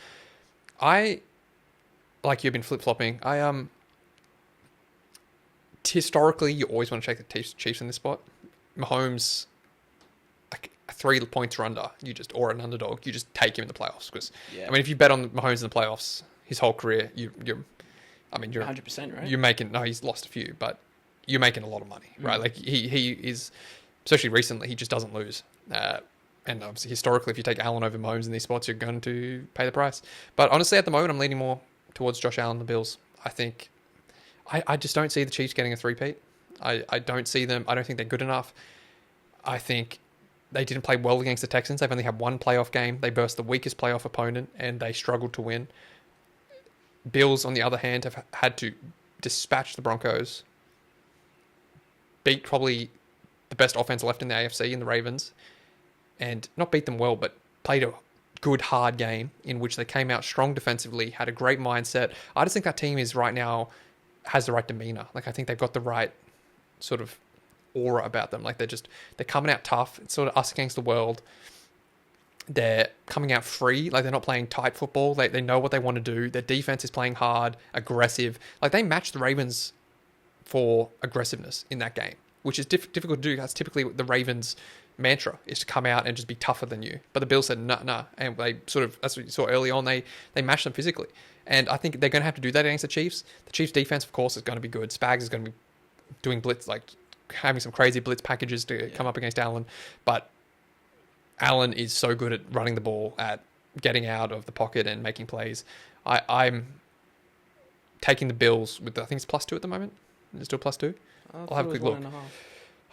Speaker 1: I, like you've been flip-flopping, historically you always want to take the Chiefs in this spot. Mahomes, like 3 points or under, or an underdog, you just take him in the playoffs because, I mean, if you bet on Mahomes in the playoffs his whole career, you're
Speaker 2: 100%, right?
Speaker 1: You're making, no, he's lost a few, but you're making a lot of money, right? Like he is especially recently, he just doesn't lose. And obviously, historically, if you take Allen over Mahomes in these spots, you're going to pay the price. But honestly, at the moment, I'm leaning more towards Josh Allen, the Bills. I think I just don't see the Chiefs getting a three-peat. I don't see them. I don't think they're good enough. I think they didn't play well against the Texans. They've only had one playoff game. They burst the weakest playoff opponent, and they struggled to win. Bills, on the other hand, have had to dispatch the Broncos, beat probably the best offense left in the AFC in the Ravens, and not beat them well, but played a good, hard game in which they came out strong defensively, had a great mindset. I just think that team is right now, has the right demeanor. Like, I think they've got the right sort of aura about them. Like, they're coming out tough. It's sort of us against the world. They're coming out free. Like, they're not playing tight football. They know what they want to do. Their defense is playing hard, aggressive. Like, they matched the Ravens for aggressiveness in that game, which is difficult to do. That's typically the Ravens' mantra, is to come out and just be tougher than you. But the Bills said, nah. And they sort of, that's what you saw early on, they matched them physically. And I think they're going to have to do that against the Chiefs. The Chiefs' defense, of course, is going to be good. Spags is going to be doing blitz, like having some crazy blitz packages to come up against Allen. But Allen is so good at running the ball, at getting out of the pocket and making plays. I'm taking the Bills with, I think it's +2 at the moment. Is it still +2? I'll have a quick look.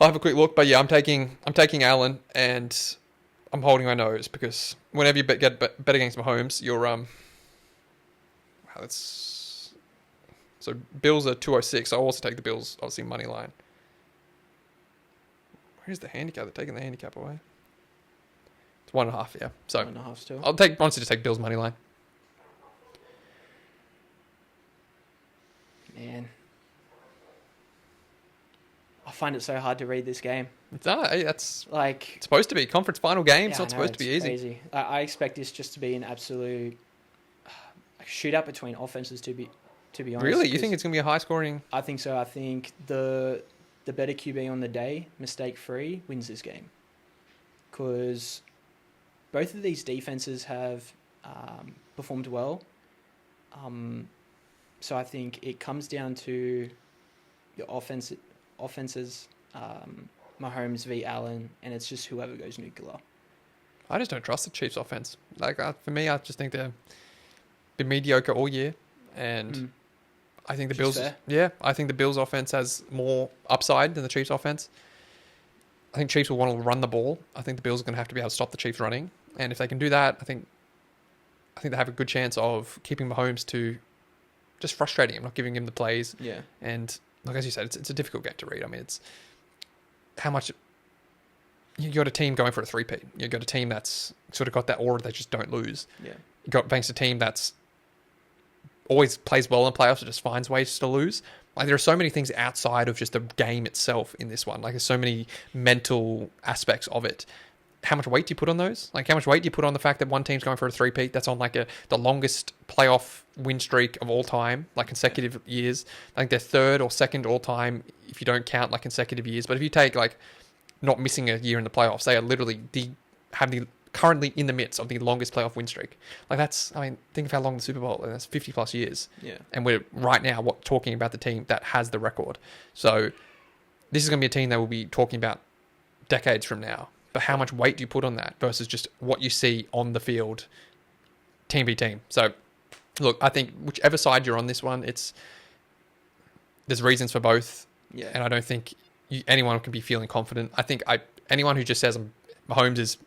Speaker 1: I'll have a quick look, but yeah, I'm taking Allen, and I'm holding my nose because whenever you bet against Mahomes, you're wow, that's so Bills are 206. I'll also take the Bills, obviously money line. Where's the handicap? They're taking the handicap away. It's 1.5, yeah. So
Speaker 2: 1.5 still.
Speaker 1: I'll honestly just take Bills money line.
Speaker 2: Man, I find it so hard to read this game.
Speaker 1: That's
Speaker 2: like,
Speaker 1: it's supposed to be conference final game. It's
Speaker 2: yeah,
Speaker 1: not supposed to be easy.
Speaker 2: Crazy. I expect this just to be an absolute shootout between offenses. To be honest,
Speaker 1: Really, you think it's going to be a high scoring?
Speaker 2: I think so. I think the better QB on the day, mistake free, wins this game, because both of these defenses have performed well. So I think it comes down to your offenses, Mahomes v. Allen, and it's just whoever goes nuclear.
Speaker 1: I just don't trust the Chiefs' offense. Like, for me, I just think they've been mediocre all year, and I think the Bills. Yeah, I think the Bills' offense has more upside than the Chiefs' offense. I think Chiefs will want to run the ball. I think the Bills are going to have to be able to stop the Chiefs running, and if they can do that, I think they have a good chance of keeping Mahomes to just frustrating him, not giving him the plays.
Speaker 2: Yeah,
Speaker 1: and like as you said, it's a difficult game to read. I mean, it's how much you got a team going for a three-peat. You got a team that's sort of got that aura, they just don't lose.
Speaker 2: Yeah,
Speaker 1: You got against a team that's always plays well in playoffs, it just finds ways to lose. Like, there are so many things outside of just the game itself in this one. Like, there's so many mental aspects of it. How much weight do you put on those? Like, how much weight do you put on the fact that one team's going for a three-peat that's on like the longest playoff win streak of all time, like consecutive years? I think they're third or second all time if you don't count like consecutive years. But if you take like not missing a year in the playoffs, they are literally currently in the midst of the longest playoff win streak. Like, that's, I mean, think of how long the Super Bowl is. That's 50 plus years.
Speaker 2: Yeah.
Speaker 1: And we're right now talking about the team that has the record. So this is going to be a team that we'll be talking about decades from now. But how much weight do you put on that versus just what you see on the field, team v team? So, look, I think whichever side you're on this one, there's reasons for both.
Speaker 2: Yeah.
Speaker 1: And I don't think anyone can be feeling confident. I think anyone who just says Mahomes is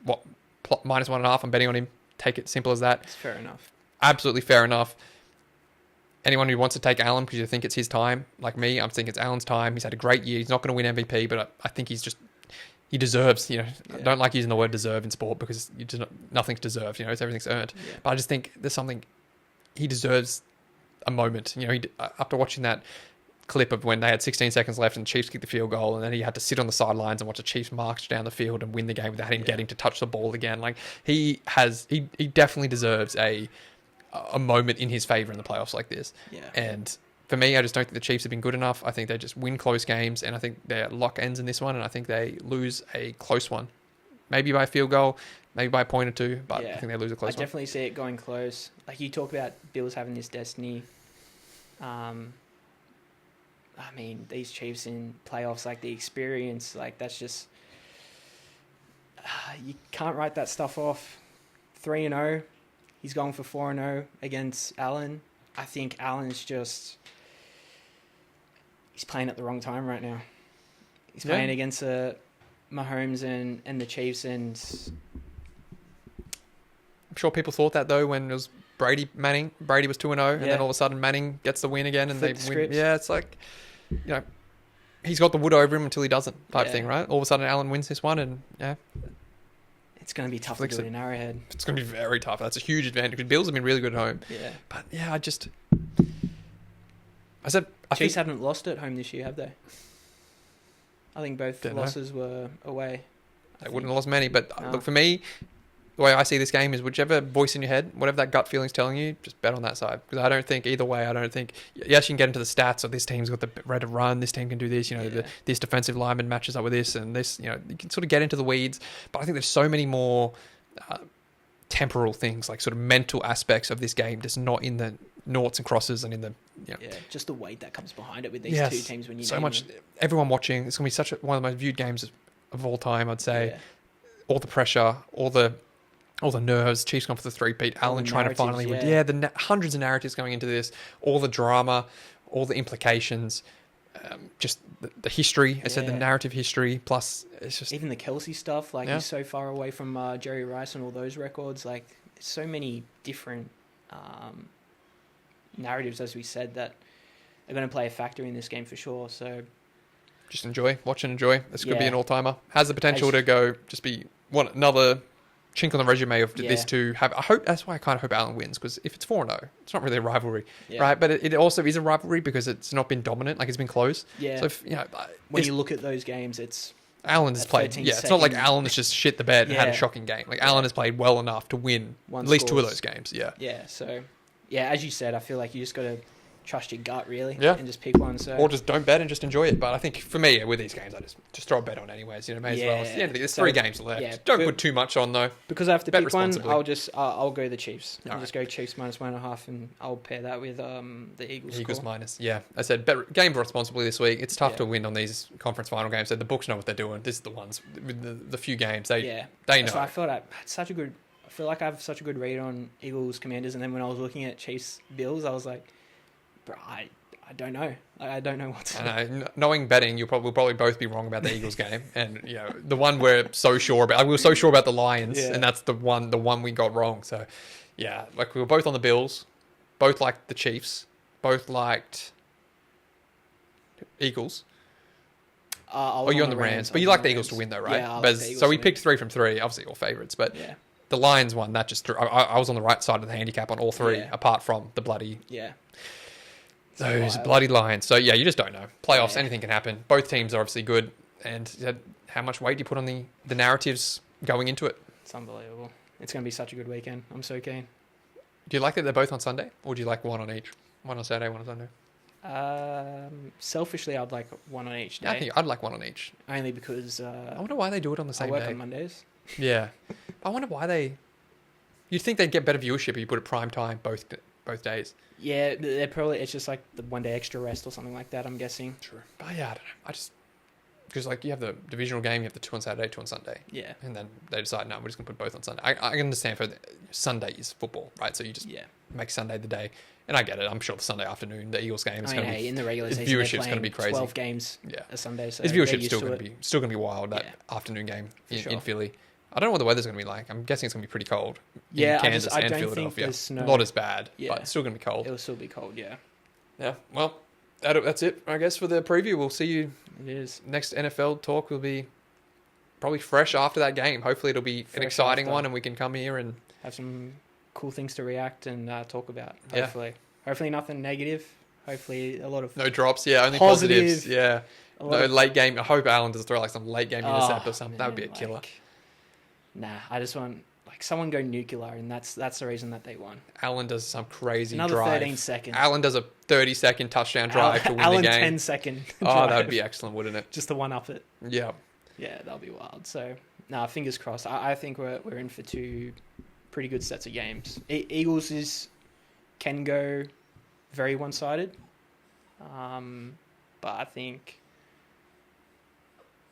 Speaker 1: -1.5, I'm betting on him. Take it simple as that.
Speaker 2: It's fair enough.
Speaker 1: Absolutely fair enough. Anyone who wants to take Allen because you think it's his time, like me, I'm thinking it's Allen's time. He's had a great year. He's not going to win MVP, but I think he deserves, I don't like using the word deserve in sport because nothing's deserved, it's everything's earned.
Speaker 2: Yeah.
Speaker 1: But I just think there's something, he deserves a moment. After watching that clip of when they had 16 seconds left and the Chiefs kicked the field goal and then he had to sit on the sidelines and watch the Chiefs march down the field and win the game without him getting to touch the ball again. Like, he definitely deserves a moment in his favor in the playoffs like this.
Speaker 2: Yeah.
Speaker 1: And for me, I just don't think the Chiefs have been good enough. I think they just win close games, and I think their luck ends in this one, and I think they lose a close one. Maybe by a field goal, maybe by a point or two, but I think they lose a close one.
Speaker 2: I definitely see it going close. Like, you talk about Bills having this destiny. I mean, these Chiefs in playoffs, like the experience, like that's just You can't write that stuff off. 3-0. He's going for 4-0 against Allen. I think Allen's just... He's playing at the wrong time right now. He's playing against Mahomes and the Chiefs, and...
Speaker 1: I'm sure people thought that, though, when it was Manning. Brady was 2-0, and then all of a sudden Manning gets the win again, and
Speaker 2: Flip
Speaker 1: they
Speaker 2: the
Speaker 1: win.
Speaker 2: scripts.
Speaker 1: Yeah, it's like, he's got the wood over him until he doesn't, type thing, right? All of a sudden, Allen wins this one, and
Speaker 2: it's going to be tough to do it in Arrowhead.
Speaker 1: It's going to be very tough. That's a huge advantage, because Bills have been really good at home.
Speaker 2: Yeah.
Speaker 1: But,
Speaker 2: Chiefs haven't lost at home this year, have they? I think both losses were away.
Speaker 1: They wouldn't have lost many, but look, for me, the way I see this game is whichever voice in your head, whatever that gut feeling's telling you, just bet on that side. Because I don't think either way, yes, you can get into the stats of this team's got the rate of run, this team can do this, this defensive lineman matches up with this, and this, you can sort of get into the weeds. But I think there's so many more temporal things, like sort of mental aspects of this game, just not in the noughts and crosses and in the...
Speaker 2: just the weight that comes behind it with these two teams when you
Speaker 1: so much... Everyone watching, it's going to be one of the most viewed games of all time, I'd say. Yeah. All the pressure, all the nerves, Chiefs going for the three-peat, Allen trying to finally win. Yeah, the hundreds of narratives going into this, all the drama, all the implications, just the history. I said the narrative history, plus it's just...
Speaker 2: Even the Kelsey stuff, he's so far away from Jerry Rice and all those records. So many different narratives, as we said, that are going to play a factor in this game for sure. So
Speaker 1: just watch and enjoy. This could be an all-timer. Has the potential to go just be another chink on the resume of this to have. I hope that's why I kind of hope Allen wins, because if it's 4-0, it's not really a rivalry, right? But it also is a rivalry because it's not been dominant, it's been close.
Speaker 2: Yeah.
Speaker 1: So if,
Speaker 2: when you look at those games, it's
Speaker 1: Allen has played. Yeah, it's not like Allen has just shit the bed and had a shocking game. Allen has played well enough to win at least two of those games. Yeah.
Speaker 2: Yeah. So as you said, I feel like you just got to trust your gut, really, and just pick one. So
Speaker 1: or just don't bet and just enjoy it. But I think for me, with these games, I just throw a bet on anyways. May as well. It's the end of there's 3 games left. Yeah, don't put too much on though.
Speaker 2: Because I have to pick one, I'll go the Chiefs. I'll just go Chiefs -1.5, and I'll pair that with the Eagles.
Speaker 1: Eagles minus. Yeah, I said game responsibly this week. It's tough to win on these conference final games. So the books know what they're doing. This is the ones with the few games they know.
Speaker 2: So I felt I feel like I have such a good read on Eagles Commanders, and then when I was looking at Chiefs Bills, I was like, bro, I don't know. I don't know what to do.
Speaker 1: I know. Knowing betting, we'll probably both be wrong about the Eagles game, and the one we're so sure about. We were so sure about the Lions, and that's the one we got wrong. So, we were both on the Bills, both liked the Chiefs, both liked Eagles. You're on the Rams, but you like the Eagles to win though, right?
Speaker 2: Yeah,
Speaker 1: so we picked 3 from 3, obviously all favourites, but the Lions one that just threw. I was on the right side of the handicap on all 3, apart from the bloody those bloody Lions. So you just don't know. Playoffs, anything can happen. Both teams are obviously good, and how much weight do you put on the narratives going into it?
Speaker 2: It's unbelievable. It's going to be such a good weekend. I'm so keen.
Speaker 1: Do you like that they're both on Sunday, or do you like one on each? One on Saturday, one on Sunday.
Speaker 2: Selfishly, I'd like one on each day.
Speaker 1: I think I'd like one on each.
Speaker 2: Only because
Speaker 1: I wonder why they do it on the same
Speaker 2: day. I
Speaker 1: day.
Speaker 2: work on Mondays.
Speaker 1: Yeah, I wonder why they. You'd think they'd get better viewership if you put it prime time both days.
Speaker 2: Yeah, they're probably it's just like the 1 day extra rest or something like that. I'm guessing.
Speaker 1: True, but I don't know. Because you have the divisional game, you have the 2 on Saturday, 2 on Sunday. Yeah, and then they decide, no, we're just gonna put both on Sunday. I understand for Sunday is football, right? So you just make Sunday the day. And I get it. I'm sure the Sunday afternoon, the Eagles game is going to be...
Speaker 2: in the regular season,
Speaker 1: viewership's going to be crazy.
Speaker 2: 12 games a Sunday. So
Speaker 1: his viewership's still going to be wild, that afternoon game in Philly. I don't know what the weather's going to be like. I'm guessing it's going to be pretty cold in Kansas and Philadelphia. Not as bad, but it's still going to be cold.
Speaker 2: It'll still be cold, yeah.
Speaker 1: Yeah, well, that's it, I guess, for the preview. We'll see you.
Speaker 2: It is.
Speaker 1: Next NFL talk will be probably fresh after that game. Hopefully it'll be an exciting one and we can come here and...
Speaker 2: have some cool things to react and talk about, hopefully. Hopefully nothing negative. Hopefully a lot of...
Speaker 1: No drops, only positives. Yeah. No late game. I hope Allen does throw some late game intercept or something. That would be a killer.
Speaker 2: I just want someone go nuclear, and that's the reason that they won.
Speaker 1: Allen does some crazy
Speaker 2: Another
Speaker 1: drive.
Speaker 2: 13 seconds.
Speaker 1: Allen does a 30-second touchdown drive to win the game.
Speaker 2: 10-second
Speaker 1: drive. That would be excellent, wouldn't it?
Speaker 2: Just to one-up it.
Speaker 1: Yeah.
Speaker 2: Yeah, that'll be wild. So, fingers crossed. I think we're in for 2 pretty good sets of games. Eagles can go very one-sided, but I think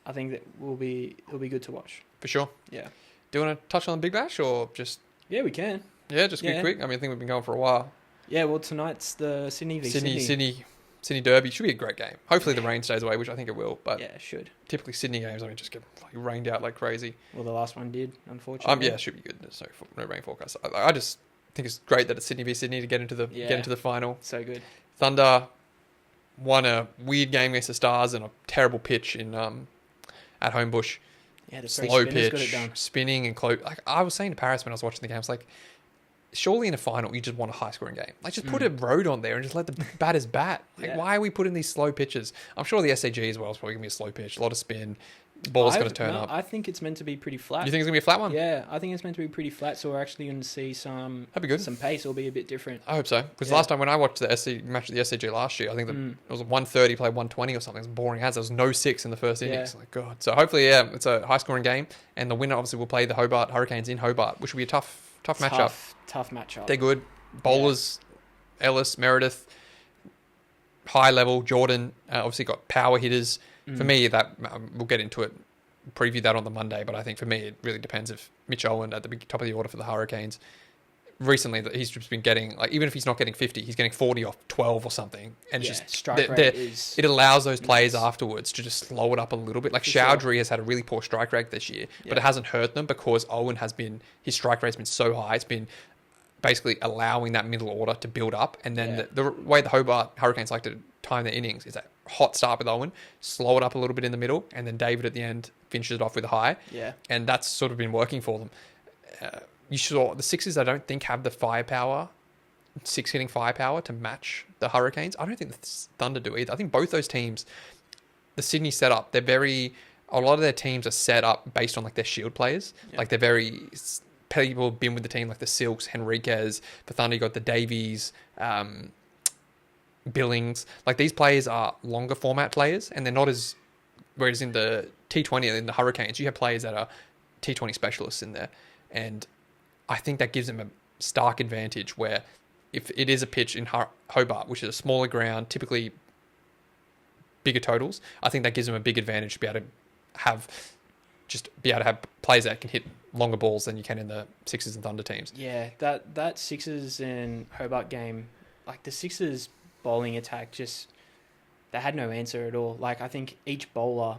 Speaker 2: that it'll be good to watch.
Speaker 1: For sure.
Speaker 2: Yeah.
Speaker 1: Do you want to touch on the Big Bash or just...
Speaker 2: Yeah, we can.
Speaker 1: Yeah, just be quick. I mean, I think we've been going for a while.
Speaker 2: Yeah, well, tonight's the Sydney v
Speaker 1: Sydney Derby. Should be a great game. Hopefully the rain stays away, which I think it will. But
Speaker 2: yeah, it should.
Speaker 1: Typically Sydney games, I mean, just get rained out like crazy.
Speaker 2: Well, the last one did, unfortunately.
Speaker 1: Yeah, it should be good. There's no rain forecast. I just think it's great that it's Sydney v Sydney to get into the final.
Speaker 2: So good.
Speaker 1: Thunder won a weird game against the Stars and a terrible pitch in at Homebush.
Speaker 2: Yeah, the
Speaker 1: slow pitch,
Speaker 2: got it done.
Speaker 1: spinning and close. Like I was saying to Paris when I was watching the game, I was like, surely in a final you just want a high scoring game. Like just put a road on there and just let the batters bat. Like why are we putting these slow pitches? I'm sure the SAG as well is probably gonna be a slow pitch, a lot of spin. The ball's going to turn up.
Speaker 2: I think it's meant to be pretty flat.
Speaker 1: You think it's going to be a flat one?
Speaker 2: Yeah, I think it's meant to be pretty flat. So we're actually going to see some pace. It'll be a bit different.
Speaker 1: I hope so. Because last time when I watched the match at the SCG last year, I think it was 130 played 120 or something. It was boring as. There was no 6 in the first innings. Like God. So hopefully, it's a high scoring game, and the winner obviously will play the Hobart Hurricanes in Hobart, which will be a tough matchup.
Speaker 2: Tough matchup.
Speaker 1: They're good bowlers. Ellis, Meredith, high level. Jordan obviously got power hitters. For me, that we'll get into it. Preview that on the Monday, but I think for me it really depends if Mitch Owen at the top of the order for the Hurricanes recently that he's just been getting, like, even if he's not getting 50, he's getting 40 off 12 or something, and it's just
Speaker 2: strike rate
Speaker 1: it allows those players afterwards to just slow it up a little bit. Like Chowdhury has had a really poor strike rate this year, but it hasn't hurt them because Owen his strike rate's been so high. It's been basically allowing that middle order to build up, and then the way the Hobart Hurricanes like to time their innings is that hot start with Owen, slow it up a little bit in the middle, and then David at the end finishes it off with a high.
Speaker 2: Yeah. And
Speaker 1: that's sort of been working for them. You saw the Sixers, I don't think, have the firepower, 6-hitting firepower to match the Hurricanes. I don't think the Thunder do either. I think both those teams, the Sydney setup, a lot of their teams are set up based on like their shield players. Yeah. Like people have been with the team, like the Silks, Henriquez. For Thunder, you got the Davies, Billings. Like these players are longer format players, and they're not as... Whereas in the T20 and in the Hurricanes, you have players that are T20 specialists in there. And I think that gives them a stark advantage where if it is a pitch in Hobart, which is a smaller ground, typically bigger totals, I think that gives them a big advantage to be able to have players that can hit longer balls than you can in the Sixers and Thunder teams.
Speaker 2: Yeah, that Sixers and Hobart game, like the Sixers bowling attack just... They had no answer at all. Like, I think each bowler,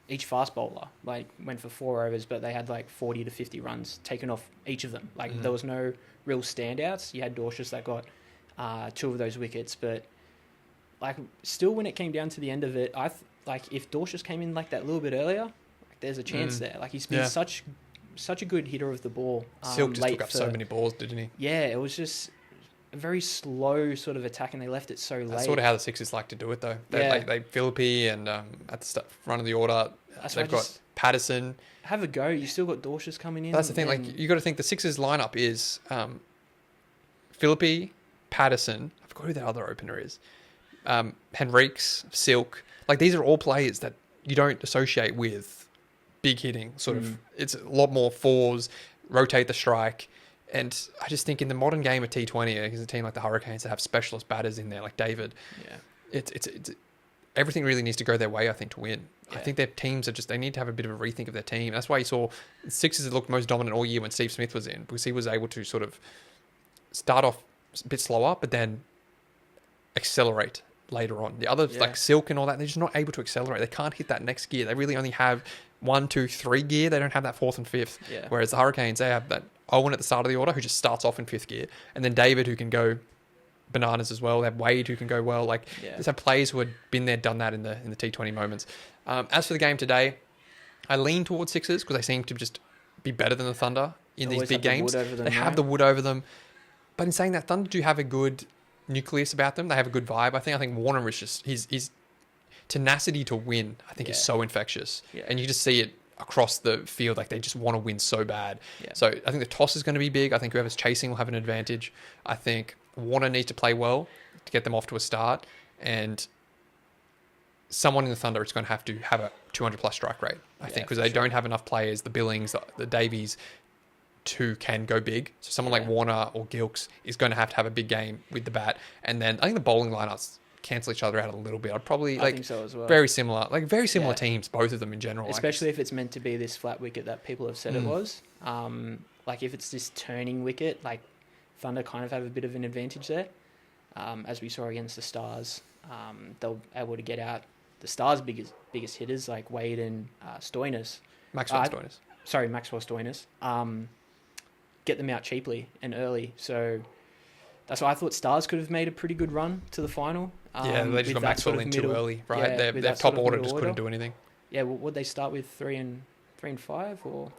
Speaker 2: each fast bowler, like, went for 4 overs, but they had, like, 40 to 50 runs taken off each of them. Like, there was no real standouts. You had Dorcius that got 2 of those wickets, but, like, still when it came down to the end of it, if Dorcius came in, like, that little bit earlier, like, there's a chance there. Like, he's been such a good hitter of the ball.
Speaker 1: Silk just took up so many balls, didn't he?
Speaker 2: Yeah, it was just... a very slow sort of attack, and they left it so late.
Speaker 1: That's sort of how the Sixers like to do it, though. They Philippi and at the front of the order, they've got Patterson.
Speaker 2: Have a go. You still got Dorcius coming in.
Speaker 1: That's the thing. Like you got to think the Sixers lineup is Philippi, Patterson. I forgot who the other opener is. Henriques, Silk. Like these are all players that you don't associate with big hitting. Sort of, it's a lot more fours, rotate the strike. And I just think in the modern game of T20, against a team like the Hurricanes that have specialist batters in there, like David, it's everything really needs to go their way, I think, to win. Yeah. I think their teams they need to have a bit of a rethink of their team. That's why you saw the Sixers looked most dominant all year when Steve Smith was in, because he was able to sort of start off a bit slower, but then accelerate later on. The others, like Silk and all that, they're just not able to accelerate. They can't hit that next gear. They really only have 1, 2, 3 gear. They don't have that 4th and 5th.
Speaker 2: Yeah.
Speaker 1: Whereas the Hurricanes, they have that Owen at the start of the order who just starts off in 5th gear, and then David who can go bananas as well. They have Wade who can go well. Like just have players who had been there, done that in the T20 moments. As for the game today, I lean towards Sixers because they seem to just be better than the Thunder in these big games. They have the wood over them. But in saying that, Thunder do have a good nucleus about them. They have a good vibe. I think Warner is just his tenacity to win. I think is so infectious, and you just see it across the field. Like they just want to win so bad. So I think the toss is going to be big. I think whoever's chasing will have an advantage. I think Warner needs to play well to get them off to a start, and someone in the Thunder is going to have a 200 plus strike rate. I think because they don't have enough players, the Billings, the Davies, who can go big. So someone like Warner or Gilks is going to have a big game with the bat. And then I think the bowling lineup's cancel each other out a little bit. I'd probably
Speaker 2: I think so as well.
Speaker 1: very similar
Speaker 2: Yeah.
Speaker 1: teams, both of them in general.
Speaker 2: Especially if it's meant to be this flat wicket that people have said it
Speaker 1: Mm.
Speaker 2: was. Like if it's this turning wicket, like Thunder kind of have a bit of an advantage there. As we saw against the Stars, they'll able to get out the Stars' biggest hitters like Wade and Stoinis.
Speaker 1: Maxwell Stoinis.
Speaker 2: Sorry, Maxwell Stoinis. Get them out cheaply and early. So that's why I thought Stars could have made a pretty good run to the final.
Speaker 1: Yeah, they just got Maxwell in too early, right?
Speaker 2: Yeah,
Speaker 1: their top order just couldn't do anything.
Speaker 2: Yeah, well, would they start with 3 and 5 or?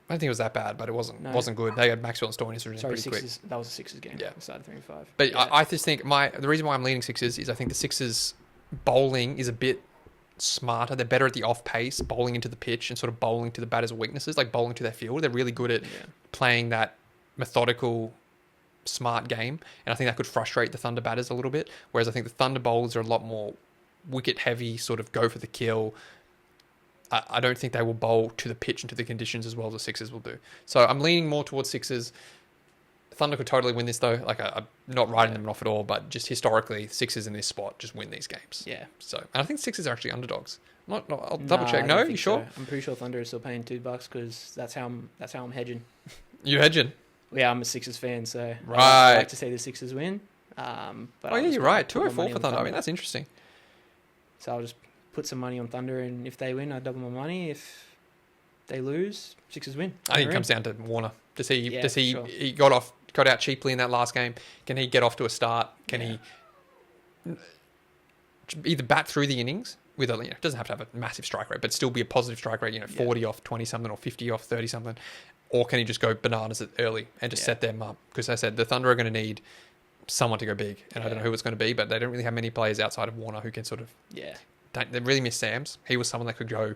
Speaker 1: I don't think it was that bad, but it wasn't good. They had Maxwell and Stoinis pretty quick.
Speaker 2: Sixers. That was a Sixers game.
Speaker 1: Yeah,
Speaker 2: It started 3 and 5.
Speaker 1: But
Speaker 2: yeah.
Speaker 1: I just think the reason why I'm leaning Sixers is I think the Sixers bowling is a bit smarter. They're better at the off pace, bowling into the pitch and sort of bowling to the batter's weaknesses, like bowling to their field. They're really good at playing that methodical, smart game, and I think that could frustrate the Thunder batters a little bit. Whereas I think the Thunder bowlers are a lot more wicket heavy, sort of go for the kill. I don't think they will bowl to the pitch and to the conditions as well as the Sixers will do. So I'm leaning more towards Sixers. Thunder could totally win this though. Like I'm not writing them off at all, but just historically, Sixers in this spot just win these games.
Speaker 2: Yeah.
Speaker 1: So and I think Sixers are actually underdogs. I'll double check. No, you sure?
Speaker 2: So. I'm pretty sure Thunder is still paying $2 because that's how I'm hedging.
Speaker 1: You hedging?
Speaker 2: Yeah, I'm a Sixers fan, so
Speaker 1: right.
Speaker 2: I like to see the Sixers win. But
Speaker 1: you're right. 204 for Thunder. I mean, that's interesting.
Speaker 2: So I'll just put some money on Thunder, and if they win, I double my money. If they lose, Sixers win.
Speaker 1: I think it comes down to Warner. Does he?
Speaker 2: Sure.
Speaker 1: He got out cheaply in that last game. Can he get off to a start? Can he either bat through the innings with it doesn't have to have a massive strike rate, but still be a positive strike rate, 40 off 20 something or 50 off 30 something, or can he just go bananas early and just set them up? Because I said the Thunder are going to need someone to go big, and I don't know who it's going to be, but they don't really have many players outside of Warner who can sort of they really miss Sams. He was someone that could go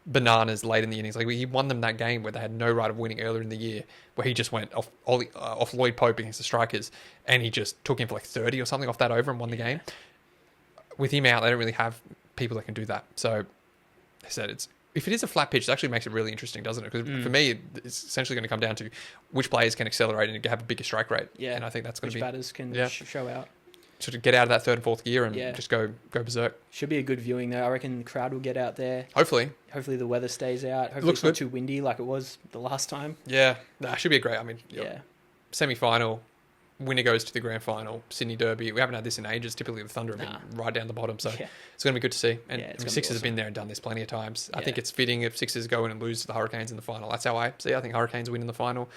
Speaker 1: bananas late in the innings. Like he won them that game where they had no right of winning earlier in the year, where he just went off Lloyd Pope against the Strikers, and he just took him for like 30 or something off that over and won the game. With him out, they don't really have people that can do that. So I said if it is a flat pitch, it actually makes it really interesting, doesn't it? Because for me, it's essentially going to come down to which players can accelerate and have a bigger strike rate. Yeah, and I think that's going to be
Speaker 2: batters can show out.
Speaker 1: Sort of get out of that third and fourth gear and just go berserk.
Speaker 2: Should be a good viewing though. I reckon the crowd will get out there.
Speaker 1: Hopefully
Speaker 2: the weather stays out. Hopefully it's not too windy like it was the last time.
Speaker 1: Yeah, that should be a great. I mean, semi-final, winner goes to the grand final, Sydney Derby. We haven't had this in ages. Typically the Thunder have been right down the bottom, so it's going to be good to see. And Sixers have been there and done this plenty of times. I think it's fitting if Sixers go in and lose to the Hurricanes in the final. That's how I see. I think Hurricanes win in the final.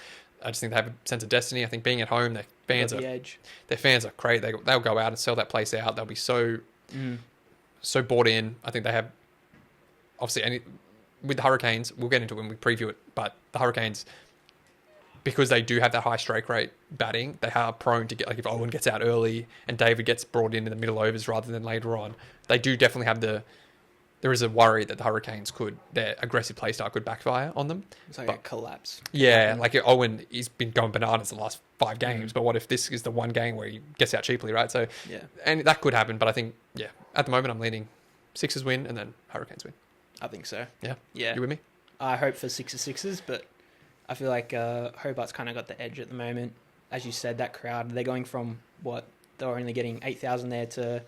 Speaker 1: I just think they have a sense of destiny. I think being at home, their fans are great. They'll go out and sell that place out. They'll be so bought in. I think they have obviously with the Hurricanes. We'll get into it when we preview it, but the Hurricanes, because they do have that high strike rate batting, they are prone to get, like if Owen gets out early and David gets brought in the middle overs rather than later on, they do definitely have there is a worry that the Hurricanes their aggressive play style could backfire on them.
Speaker 2: It's like a collapse.
Speaker 1: Yeah, like Owen, he's been going bananas the last 5 games, but what if this is the one game where he gets out cheaply, right? So, and that could happen, but I think, at the moment I'm leaning Sixers win and then Hurricanes win.
Speaker 2: I think so.
Speaker 1: Yeah.
Speaker 2: Yeah.
Speaker 1: You with me?
Speaker 2: I hope for Sixers, but I feel like Hobart's kind of got the edge at the moment. As you said, that crowd, they're going from they're only getting 8,000 there to
Speaker 1: they're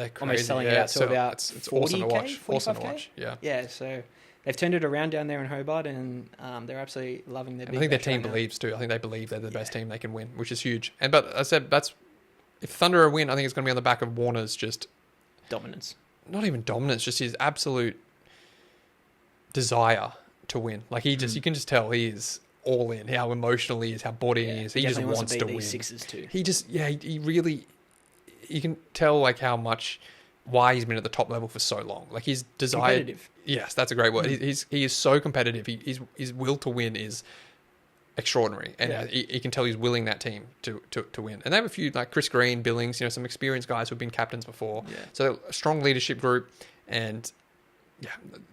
Speaker 1: crazy.
Speaker 2: Almost selling it out to about
Speaker 1: it's awesome to watch.
Speaker 2: 45K?
Speaker 1: Awesome to watch. Yeah,
Speaker 2: so they've turned it around down there in Hobart, and they're absolutely loving their.
Speaker 1: I think their team believes too. I think they believe they're the best team they can win, which is huge. But I said if Thunder are win, I think it's going to be on the back of Warner's just
Speaker 2: dominance.
Speaker 1: Not even dominance, just his absolute desire to win. Like you can just tell he is all in. How emotional he is, how bought in he is. He just wants to win.
Speaker 2: Sixers too.
Speaker 1: He just he really. You can tell like how much why he's been at the top level for so long. Like his desire.
Speaker 2: Competitive.
Speaker 1: Yes, that's a great word. He is so competitive. His will to win is extraordinary, and you can tell he's willing that team to win. And they have a few like Chris Green, Billings, some experienced guys who've been captains before. Yeah. So a strong leadership group, and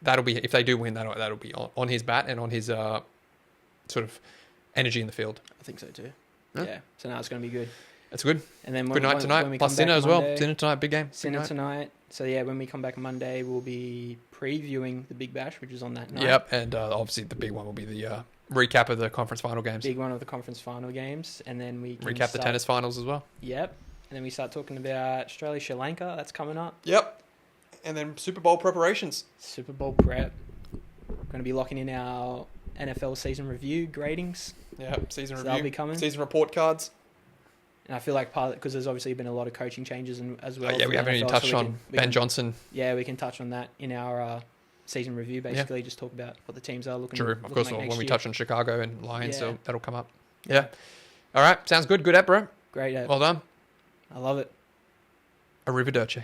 Speaker 1: that'll be if they do win, that'll be on his bat and on his sort of energy in the field.
Speaker 2: I think so too. Yeah. So now it's going to be good.
Speaker 1: That's good.
Speaker 2: And then
Speaker 1: good night tonight. Plus dinner as well. Dinner tonight, big game.
Speaker 2: Dinner tonight. So when we come back Monday, we'll be previewing the Big Bash, which is on that night.
Speaker 1: Yep, and obviously the big one will be the recap of the conference final games.
Speaker 2: Big one of the conference final games, and then we can
Speaker 1: recap the tennis finals as well.
Speaker 2: Yep, And then we start talking about Australia, Sri Lanka. That's coming up.
Speaker 1: Yep. And then Super Bowl preparations.
Speaker 2: Super Bowl prep. Going to be locking in our NFL season review gradings.
Speaker 1: Yeah, season
Speaker 2: So
Speaker 1: review.
Speaker 2: that'll be coming.
Speaker 1: Season report cards.
Speaker 2: And I feel like part because there's obviously been a lot of coaching changes as well.
Speaker 1: Yeah,
Speaker 2: for
Speaker 1: we
Speaker 2: the
Speaker 1: haven't even
Speaker 2: NFL,
Speaker 1: touched
Speaker 2: so
Speaker 1: on Ben Johnson.
Speaker 2: Yeah, we can touch on that in our season review. Basically, just talk about what the teams are looking.
Speaker 1: True,
Speaker 2: looking
Speaker 1: of course.
Speaker 2: like
Speaker 1: When
Speaker 2: next
Speaker 1: we
Speaker 2: year.
Speaker 1: touch on Chicago and Lions,
Speaker 2: Yeah.
Speaker 1: so that'll come up. Yeah. All right, sounds good. Good app, bro.
Speaker 2: Great.
Speaker 1: Well done.
Speaker 2: I love it.
Speaker 1: Arrivederci.